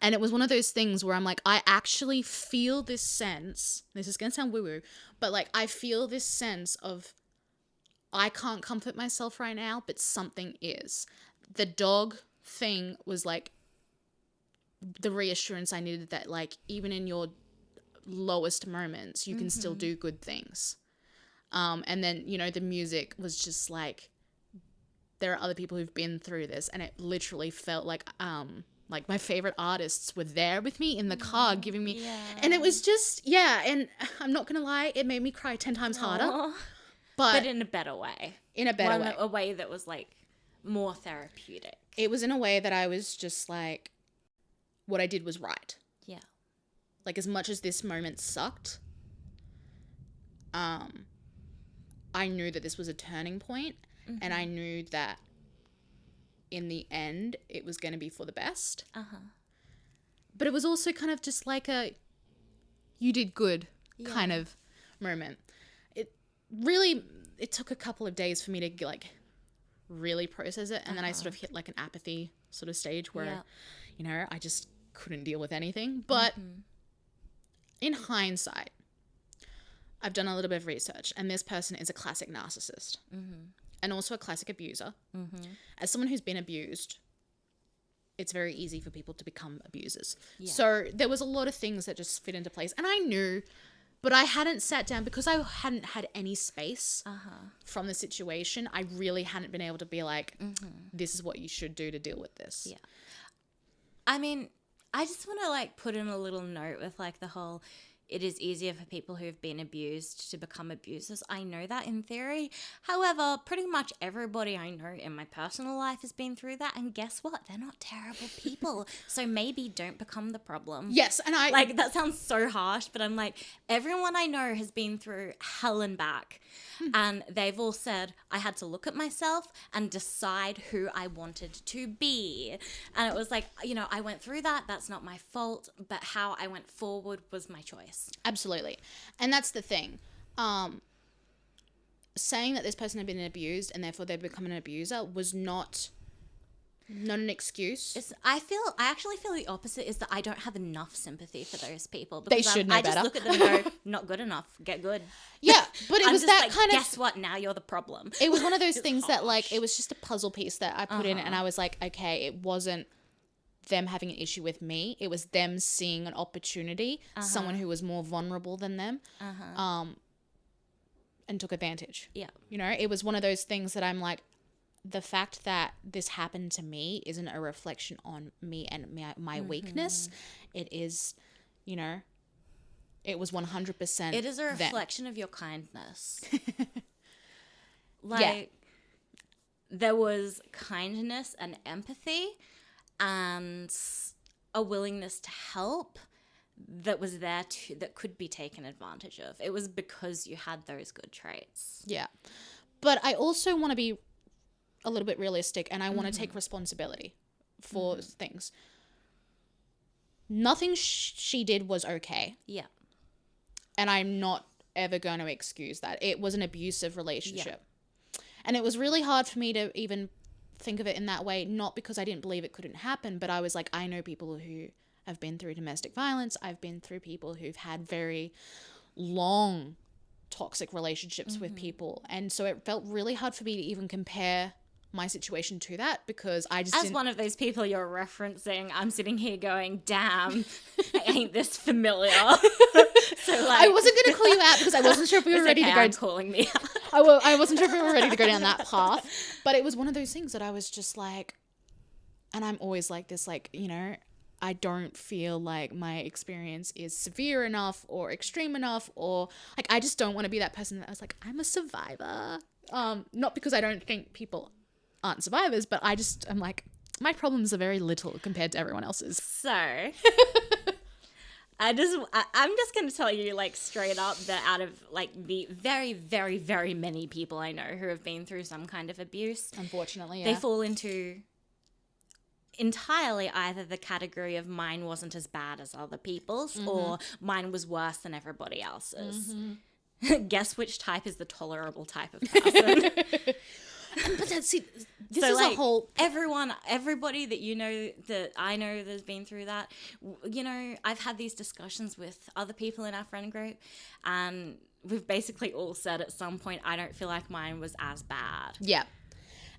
And it was one of those things where I'm like, I actually feel this sense. This is going to sound woo-woo, but like I feel this sense of I can't comfort myself right now, but something is. The dog thing was like the reassurance I needed that like even in your lowest moments, you can still do good things. And then, you know, the music was just like, there are other people who've been through this, and it literally felt like my favorite artists were there with me in the car giving me, and it was just, and I'm not going to lie, it made me cry 10 times harder, but in a better way. A way that was like more therapeutic. It was in a way that I was just like, what I did was right. Yeah. Like as much as this moment sucked, I knew that this was a turning point. And I knew that in the end, it was going to be for the best. But it was also kind of just like a, you did good kind of moment. It took a couple of days for me to like really process it. And then I sort of hit like an apathy sort of stage where, you know, I just couldn't deal with anything. But in hindsight, I've done a little bit of research, and this person is a classic narcissist. And also a classic abuser. As someone who's been abused, it's very easy for people to become abusers. So there was a lot of things that just fit into place. And I knew, but I hadn't sat down because I hadn't had any space from the situation. I really hadn't been able to be like, this is what you should do to deal with this. Yeah. I mean, I just want to like put in a little note with like the whole, it is easier for people who've been abused to become abusers. I know that in theory. However, pretty much everybody I know in my personal life has been through that. And guess what? They're not terrible people. So maybe don't become the problem. Yes. And I... Like, that sounds so harsh, but I'm like, everyone I know has been through hell and back. And they've all said, I had to look at myself and decide who I wanted to be. And it was like, you know, I went through that. That's not my fault. But how I went forward was my choice. Absolutely. And that's the thing. Saying that this person had been abused and therefore they've become an abuser was not an excuse. I actually feel the opposite is that I don't have enough sympathy for those people. They should know better. I just look at them and go, not good enough, get good. Yeah, but it was that like, kind of... Guess what? Now you're the problem. It was one of those things that like, it was just a puzzle piece that I put in and I was like, okay, it wasn't them having an issue with me. It was them seeing an opportunity, someone who was more vulnerable than them, and took advantage. Yeah. You know, it was one of those things that I'm like, the fact that this happened to me isn't a reflection on me and my weakness. It is, you know, it was 100%. It is a reflection of your kindness. Like, there was kindness and empathy and a willingness to help that was there that could be taken advantage of. It was because you had those good traits. Yeah. But I also want to be a little bit realistic, and I want to take responsibility for things. Nothing she did was okay. Yeah. And I'm not ever going to excuse that. It was an abusive relationship. Yeah. And it was really hard for me to even think of it in that way, not because I didn't believe it couldn't happen, but I was like, I know people who have been through domestic violence. I've been through people who've had very long toxic relationships with people. And so it felt really hard for me to even compare my situation to that, because I just As one of those people you're referencing, I'm sitting here going, damn, ain't this familiar? So like, I wasn't going to call you out because I wasn't sure if we were ready to go. Calling me out. I wasn't sure if we were ready to go down that path, but it was one of those things that I was just like, and I'm always like this, like, you know, I don't feel like my experience is severe enough or extreme enough, or like, I just don't want to be that person that was like, I'm a survivor. Not because I don't think people aren't survivors, but I'm like, my problems are very little compared to everyone else's. So I'm just going to tell you, like, straight up that out of, like, the very, very, very many people I know who have been through some kind of abuse, unfortunately, they fall into entirely either the category of mine wasn't as bad as other people's, or mine was worse than everybody else's. Guess which type is the tolerable type of person? But that's it. This so, is like, a whole... everybody that you know, that I know that's been through that, you know, I've had these discussions with other people in our friend group, and we've basically all said at some point, I don't feel like mine was as bad. Yeah.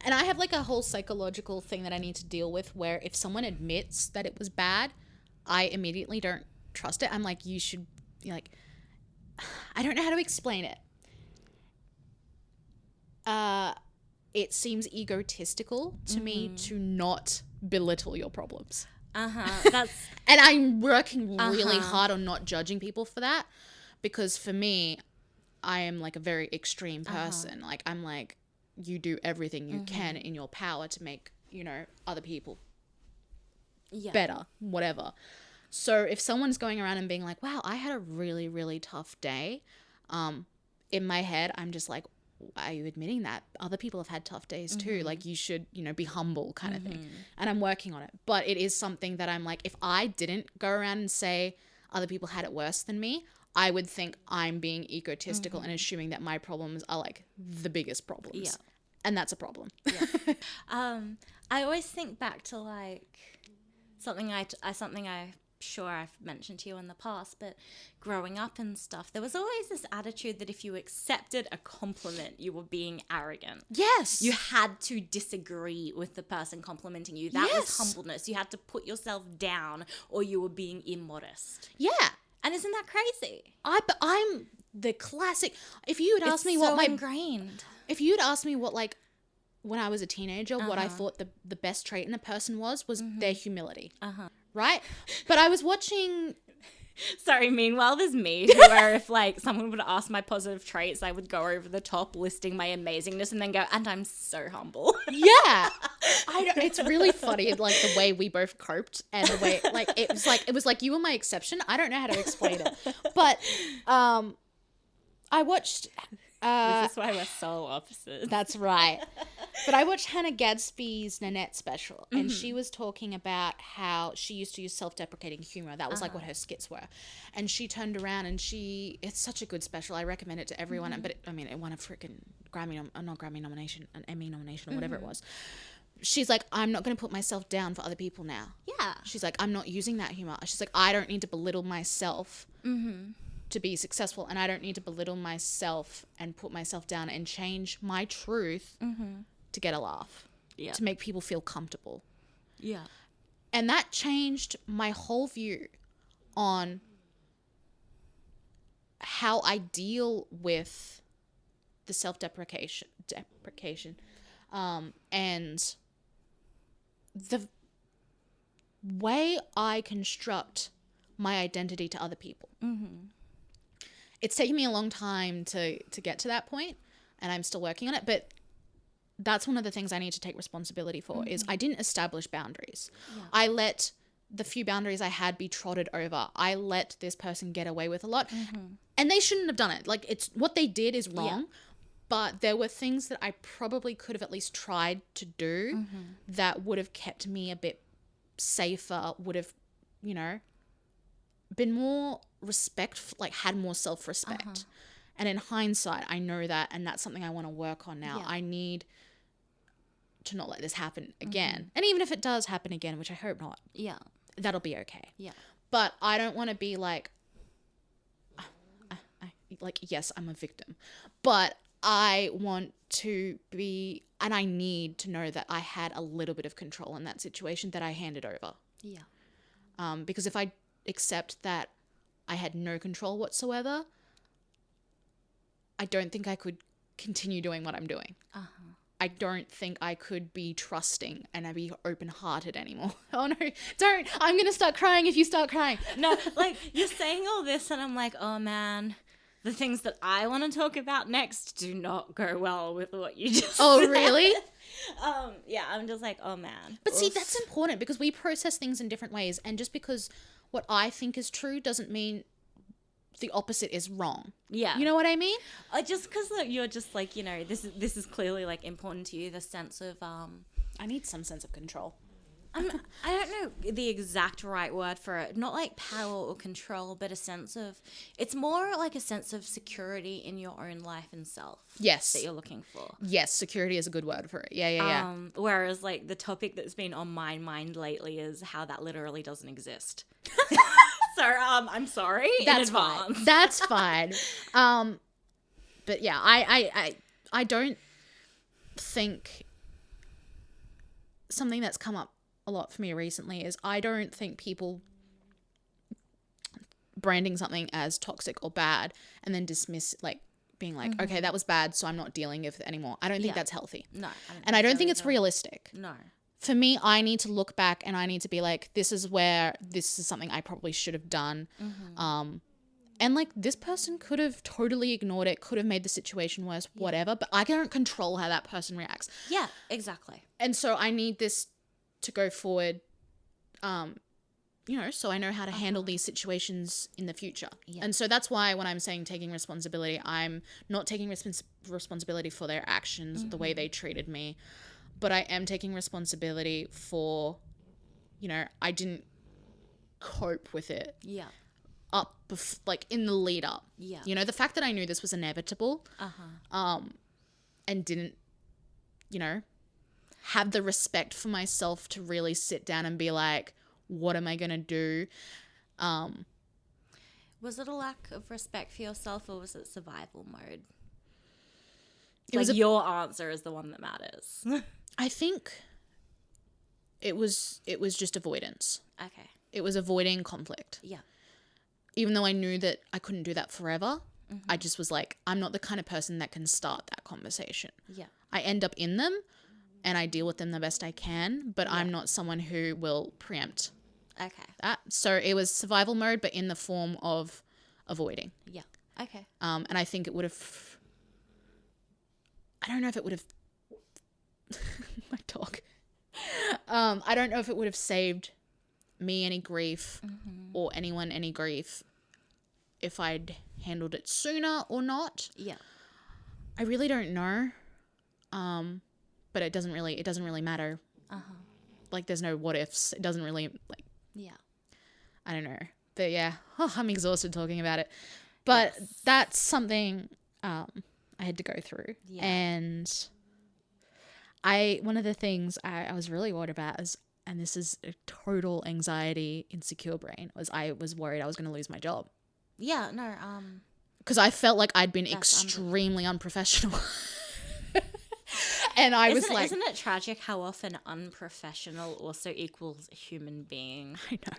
And I have like a whole psychological thing that I need to deal with, where if someone admits that it was bad, I immediately don't trust it. I'm like, you should, like, I don't know how to explain it. It seems egotistical to me to not belittle your problems. That's and I'm working really hard on not judging people for that, because for me, I am like a very extreme person. Like, I'm like, you do everything you can in your power to make, you know, other people better, whatever. So if someone's going around and being like, wow, I had a really, really tough day, in my head, I'm just like, are you admitting that? Other people have had tough days too. Like, you should, you know, be humble kind of thing. And I'm working on it. But it is something that I'm like, if I didn't go around and say other people had it worse than me, I would think I'm being egotistical and assuming that my problems are like the biggest problems. Yeah. And that's a problem. Yeah. I always think back to like something I'm sure I've mentioned to you in the past, but growing up and stuff, there was always this attitude that if you accepted a compliment, you were being arrogant. Yes. You had to disagree with the person complimenting you. That was humbleness. You had to put yourself down, or you were being immodest. Yeah. And isn't that crazy? I'm the classic. If you had asked me what ingrained. If you'd asked me what, like, when I was a teenager, what I thought the best trait in a person was their humility. Right? But I was watching... Sorry, meanwhile, there's me, where if, like, someone would ask my positive traits, I would go over the top listing my amazingness and then go, and I'm so humble. Yeah. It's really funny, like, the way we both coped, and the way, like, it was like you were my exception. I don't know how to explain it. But I watched... this is why we're so opposite. That's right. But I watched Hannah Gadsby's Nanette special, and she was talking about how she used to use self-deprecating humor. That was like what her skits were. And she turned around and it's such a good special. I recommend it to everyone. But it won a freaking Emmy nomination or whatever it was. She's like, I'm not going to put myself down for other people now. Yeah. She's like, I'm not using that humor. She's like, I don't need to belittle myself to be successful, and I don't need to belittle myself and put myself down and change my truth to get a laugh, to make people feel comfortable. Yeah. And that changed my whole view on how I deal with the self-deprecation, and the way I construct my identity to other people. It's taken me a long time to get to that point, and I'm still working on it, but that's one of the things I need to take responsibility for is I didn't establish boundaries. Yeah. I let the few boundaries I had be trotted over. I let this person get away with a lot, and they shouldn't have done it. Like, it's what they did is wrong, but there were things that I probably could have at least tried to do that would have kept me a bit safer, would have, you know, been more had more self-respect. And in hindsight, I know that, and that's something I want to work on now. I need to not let this happen again. And even if it does happen again, which I hope not, that'll be okay. But I don't want to be like, yes, I'm a victim, but I want to be, and I need to know that I had a little bit of control in that situation that I handed over. Because if I accept that I had no control whatsoever, I don't think I could continue doing what I'm doing. I don't think I could be trusting and I'd be open-hearted anymore. Oh no, don't. I'm going to start crying if you start crying. No, like, you're saying all this and I'm like, oh man, the things that I want to talk about next do not go well with what you just said. Oh, really? Yeah, I'm just like, oh man. But see, that's important because we process things in different ways. And just because what I think is true doesn't mean the opposite is wrong. Yeah. You know what I mean? Just because you're just like, you know, this is clearly like important to you, the sense of I need some sense of control. I don't know the exact right word for it. Not like power or control, but a sense of, it's more like a sense of security in your own life and self. Yes. That you're looking for. Yes, security is a good word for it. Yeah. Whereas like the topic that's been on my mind lately is how that literally doesn't exist. So I'm sorry. That's fine. That's fine. But yeah, I don't think, something that's come up a lot for me recently is I don't think people branding something as toxic or bad and then dismiss, like being like, okay, that was bad, so I'm not dealing with it anymore. I don't think that's healthy. No. I don't think it's realistic. No. For me, I need to look back and I need to be like, this is something I probably should have done. And like, this person could have totally ignored it, could have made the situation worse, whatever, but I can't control how that person reacts. Yeah, exactly. And so I need this to go forward, you know, so I know how to handle these situations in the future. Yeah. And so that's why when I'm saying taking responsibility, I'm not taking responsibility for their actions, the way they treated me, but I am taking responsibility for, you know, I didn't cope with it. Yeah. Like in the lead up. Yeah. You know, the fact that I knew this was inevitable, and didn't, you know, have the respect for myself to really sit down and be like, what am I going to do? Was it a lack of respect for yourself or was it survival mode? Your answer is the one that matters. I think it was just avoidance. Okay. It was avoiding conflict. Yeah. Even though I knew that I couldn't do that forever, I just was like, I'm not the kind of person that can start that conversation. Yeah. I end up in them and I deal with them the best I can, but I'm not someone who will preempt that. So it was survival mode, but in the form of avoiding. Yeah. Okay. And I think it would have, I don't know if it would have, my dog. I don't know if it would have saved me any grief or anyone any grief if I'd handled it sooner or not. Yeah. I really don't know. But it doesn't really matter. Like there's no what ifs. It doesn't really like. Yeah. I don't know. But yeah, I'm exhausted talking about it. But that's something I had to go through. Yeah. And one of the things I was really worried about is, and this is a total anxiety, insecure brain, was I was worried I was going to lose my job. Yeah, no. Because I felt like I'd been extremely unprofessional. And I was like... Isn't it tragic how often unprofessional also equals human being? I know.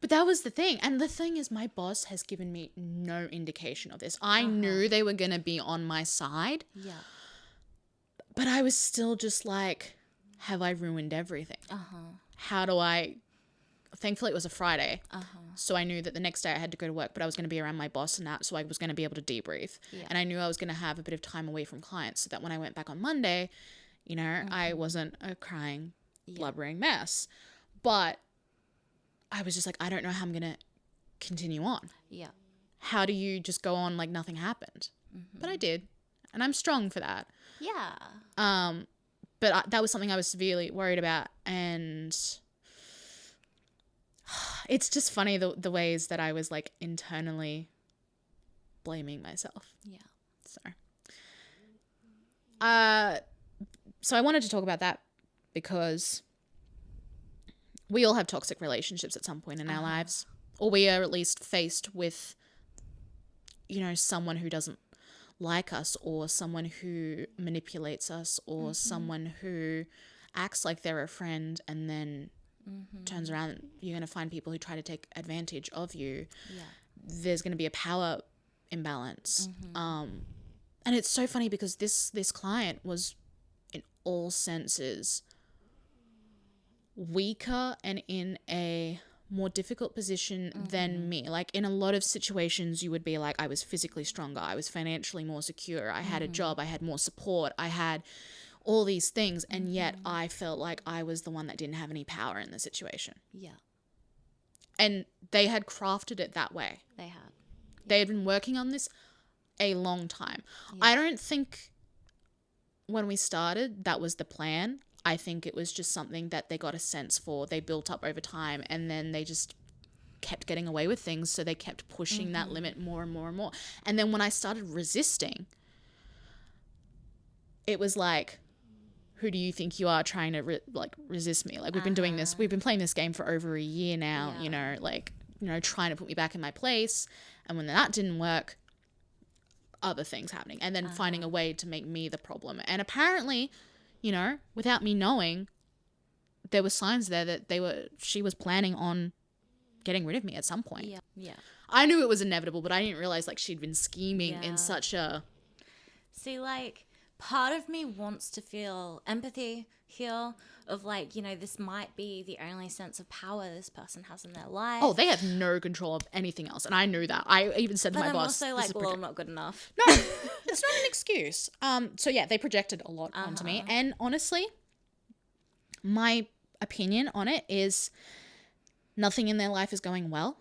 But that was the thing. And the thing is, my boss has given me no indication of this. I knew they were going to be on my side. Yeah. But I was still just like, have I ruined everything? How do I... Thankfully, it was a Friday. So I knew that the next day I had to go to work, but I was going to be around my boss and that, so I was going to be able to debrief. Yeah. And I knew I was going to have a bit of time away from clients so that when I went back on Monday, you know, I wasn't a crying, blubbering mess. But I was just like, I don't know how I'm going to continue on. Yeah. How do you just go on like nothing happened? But I did. And I'm strong for that. Yeah. But that was something I was severely worried about. And it's just funny the ways that I was like internally blaming myself. Yeah. So I wanted to talk about that because we all have toxic relationships at some point in our lives, or we are at least faced with, you know, someone who doesn't like us, or someone who manipulates us, or someone who acts like they're a friend and then turns around and you're going to find people who try to take advantage of you. Yeah. There's going to be a power imbalance. And it's so funny because this client was in all senses weaker and in a more difficult position than me. Like in a lot of situations you would be like, I was physically stronger, I was financially more secure, I had a job, I had more support, I had all these things, and yet I felt like I was the one that didn't have any power in the situation. Yeah. And they had crafted it that way. They had. They had been working on this a long time. Yeah. I don't think when we started that was the plan. I think it was just something that they got a sense for. They built up over time, and then they just kept getting away with things, so they kept pushing that limit more and more and more. And then when I started resisting, it was like, who do you think you are trying to resist me? Like, we've been doing this, we've been playing this game for over a year now, you know, like, you know, trying to put me back in my place. And when that didn't work, other things happening, and then finding a way to make me the problem. And apparently, you know, without me knowing, there were signs there that she was planning on getting rid of me at some point. Yeah. Yeah. I knew it was inevitable, but I didn't realize like she'd been scheming in such a... See, like, part of me wants to feel empathy here of like, you know, this might be the only sense of power this person has in their life. Oh, they have no control of anything else. And I knew that. I even said to my boss... But I'm also like, well, I'm not good enough. No, it's not an excuse. So yeah, they projected a lot onto me. And honestly, my opinion on it is nothing in their life is going well.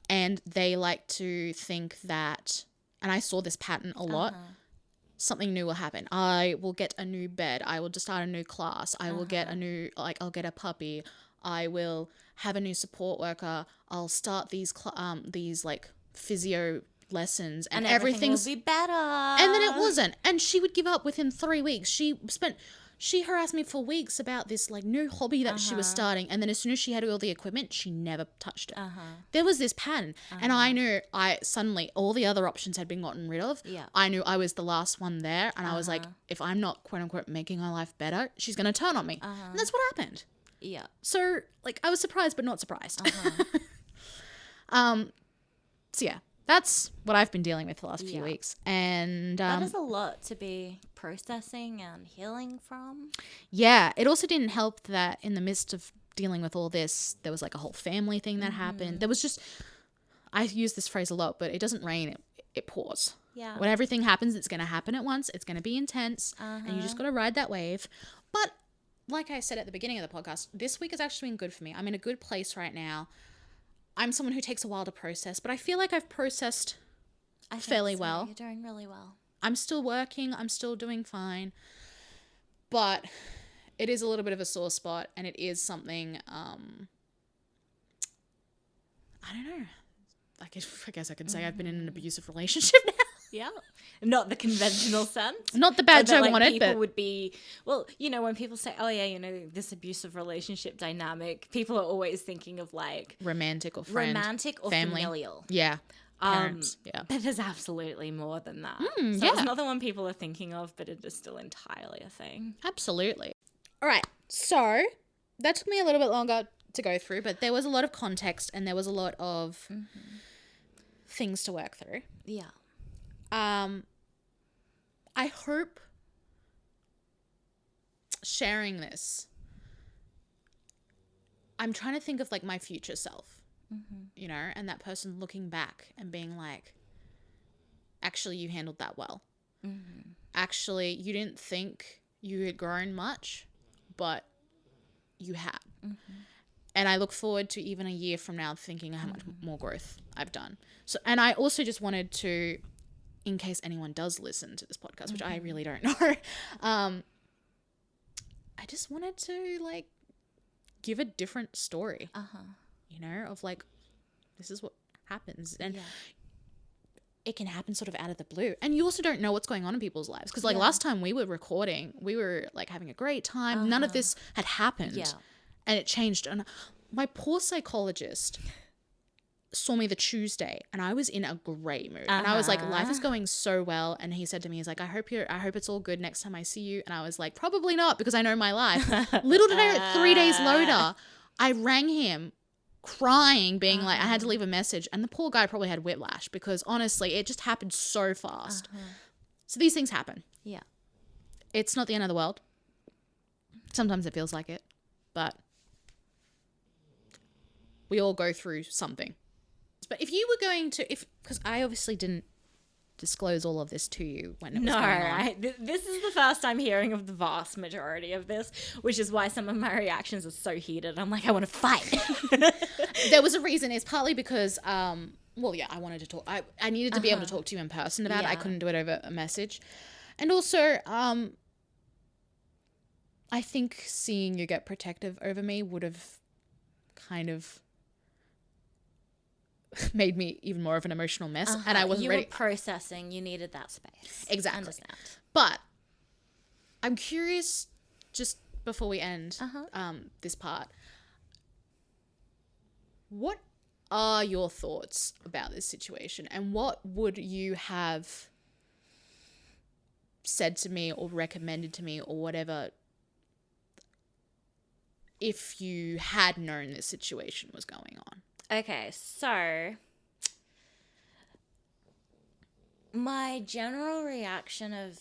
And they like to think that, and I saw this pattern a lot, something new will happen. I will get a new bed. I will just start a new class. I will get a new, like, I'll get a puppy. I will have a new support worker. I'll start these like physio lessons, and everything's will be better. And then it wasn't. And she would give up within 3 weeks. She harassed me for weeks about this like new hobby that she was starting, and then as soon as she had all the equipment, she never touched it. There was this pattern, and I knew suddenly all the other options had been gotten rid of. Yeah. I knew I was the last one there, and I was like, if I'm not quote unquote making her life better, she's gonna turn on me, and that's what happened. Yeah. So like I was surprised, but not surprised. So yeah. That's what I've been dealing with the last few weeks. And that is a lot to be processing and healing from. Yeah. It also didn't help that in the midst of dealing with all this, there was like a whole family thing that happened. There was just, I use this phrase a lot, but it doesn't rain, it pours. Yeah. When everything happens, it's going to happen at once. It's going to be intense. And you just got to ride that wave. But like I said at the beginning of the podcast, this week has actually been good for me. I'm in a good place right now. I'm someone who takes a while to process, but I feel like I've processed fairly well. You're doing really well. I'm still working. I'm still doing fine. But it is a little bit of a sore spot, and it is something, I don't know. I guess I can say I've been in an abusive relationship now. Yeah. Not the conventional sense. Not the badge I wanted, people but... would be... Well, you know, when people say, oh, yeah, you know, this abusive relationship dynamic, people are always thinking of, like... Romantic or friend. Romantic or family. Familial. Yeah. Parents, yeah. But there's absolutely more than that. So yeah. it's not the one people are thinking of, but it is still entirely a thing. Absolutely. All right. So that took me a little bit longer to go through, but there was a lot of context and there was a lot of things to work through. Yeah. I hope sharing this, I'm trying to think of like my future self, you know, and that person looking back and being like, actually, you handled that well. Actually, you didn't think you had grown much, but you had. And I look forward to even a year from now thinking how much more growth I've done. So, and I also just wanted to, in case anyone does listen to this podcast, which I really don't know, I just wanted to like give a different story, you know, of like, this is what happens. And it can happen sort of out of the blue. And you also don't know what's going on in people's lives. Because like last time we were recording, we were like having a great time. None of this had happened. Yeah. And it changed. And my poor psychologist saw me the Tuesday and I was in a great mood. And I was like, life is going so well. And he said to me, he's like, I hope it's all good next time I see you. And I was like, probably not, because I know my life. Little did I know, 3 days later, I rang him crying, being like, I had to leave a message. And the poor guy probably had whiplash because honestly, it just happened so fast. So these things happen. Yeah. It's not the end of the world. Sometimes it feels like it, but we all go through something. But if you were going to, because I obviously didn't disclose all of this to you when it was going on. This is the first I'm hearing of the vast majority of this, which is why some of my reactions are so heated. I'm like, I want to fight. There was a reason. It's partly because, I wanted to talk. I needed to be able to talk to you in person about it. I couldn't do it over a message. And also, I think seeing you get protective over me would have kind of made me even more of an emotional mess, and I wasn't ready. You were processing. You needed that space. Exactly. I understand. But I'm curious, just before we end this part, what are your thoughts about this situation, and what would you have said to me or recommended to me or whatever if you had known this situation was going on? Okay, so my general reaction of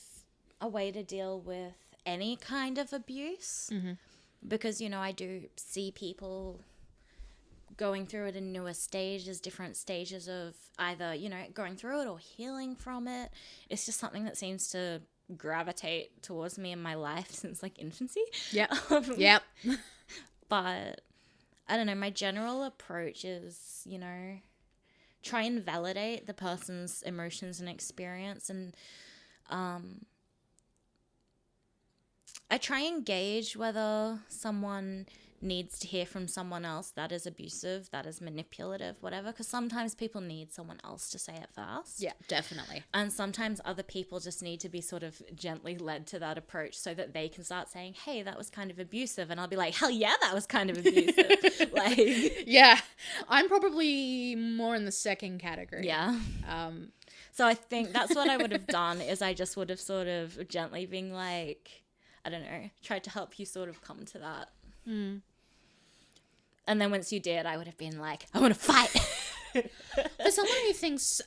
a way to deal with any kind of abuse, because, you know, I do see people going through it in newer stages, different stages of either, you know, going through it or healing from it. It's just something that seems to gravitate towards me in my life since like infancy. Yep. But I don't know, my general approach is, you know, try and validate the person's emotions and experience. And I try and gauge whether someone needs to hear from someone else that is abusive, that is manipulative, whatever. Because sometimes people need someone else to say it first. Yeah, definitely. And sometimes other people just need to be sort of gently led to that approach so that they can start saying, hey, that was kind of abusive. And I'll be like, hell yeah, that was kind of abusive. Like, yeah, I'm probably more in the second category. Yeah. So I think that's what I would have done is I just would have sort of gently been like, I don't know, tried to help you sort of come to that. And then once you did, I would have been like, I want to fight. For someone who thinks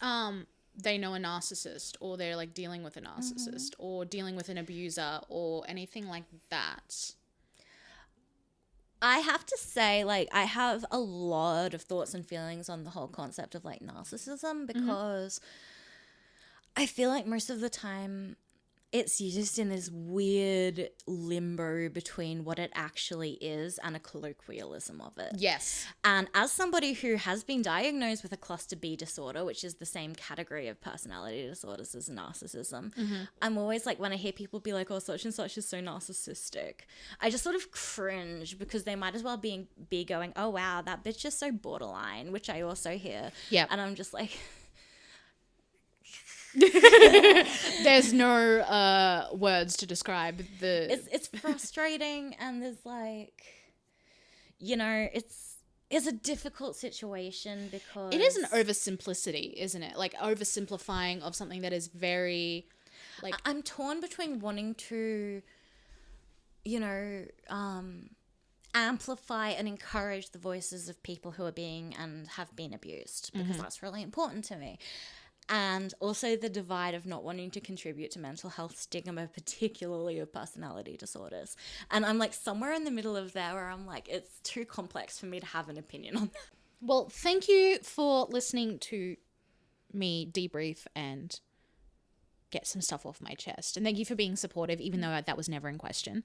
they know a narcissist, or they're like dealing with a narcissist, or dealing with an abuser, or anything like that, I have to say, like, I have a lot of thoughts and feelings on the whole concept of like narcissism, because I feel like most of the time it's just in this weird limbo between what it actually is and a colloquialism of it. Yes. And as somebody who has been diagnosed with a cluster B disorder, which is the same category of personality disorders as narcissism, I'm always like, when I hear people be like, oh, such and such is so narcissistic, I just sort of cringe, because they might as well be going, oh, wow, that bitch is so borderline, which I also hear. Yeah. And I'm just like... There's no words to describe the... It's frustrating, and there's like, you know, is a difficult situation because it is an oversimplicity, isn't it? Like oversimplifying of something that is very like I'm torn between wanting to, you know, amplify and encourage the voices of people who are being and have been abused, because that's really important to me. And also the divide of not wanting to contribute to mental health stigma, particularly of personality disorders. And I'm like somewhere in the middle of there where I'm like, it's too complex for me to have an opinion on that. Well, thank you for listening to me debrief and get some stuff off my chest. And thank you for being supportive, even though that was never in question.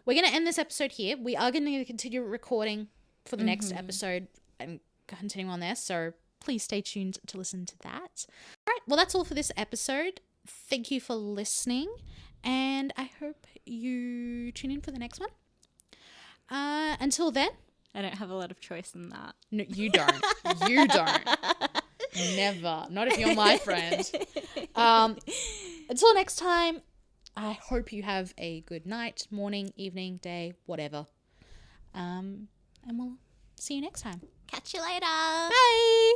We're going to end this episode here. We are going to continue recording for the next episode and continuing on there. So please stay tuned to listen to that. All right. Well, that's all for this episode. Thank you for listening. And I hope you tune in for the next one. Until then. I don't have a lot of choice in that. No, you don't. You don't. Never. Not if you're my friend. Until next time, I hope you have a good night, morning, evening, day, whatever. And we'll see you next time. Catch you later. Bye.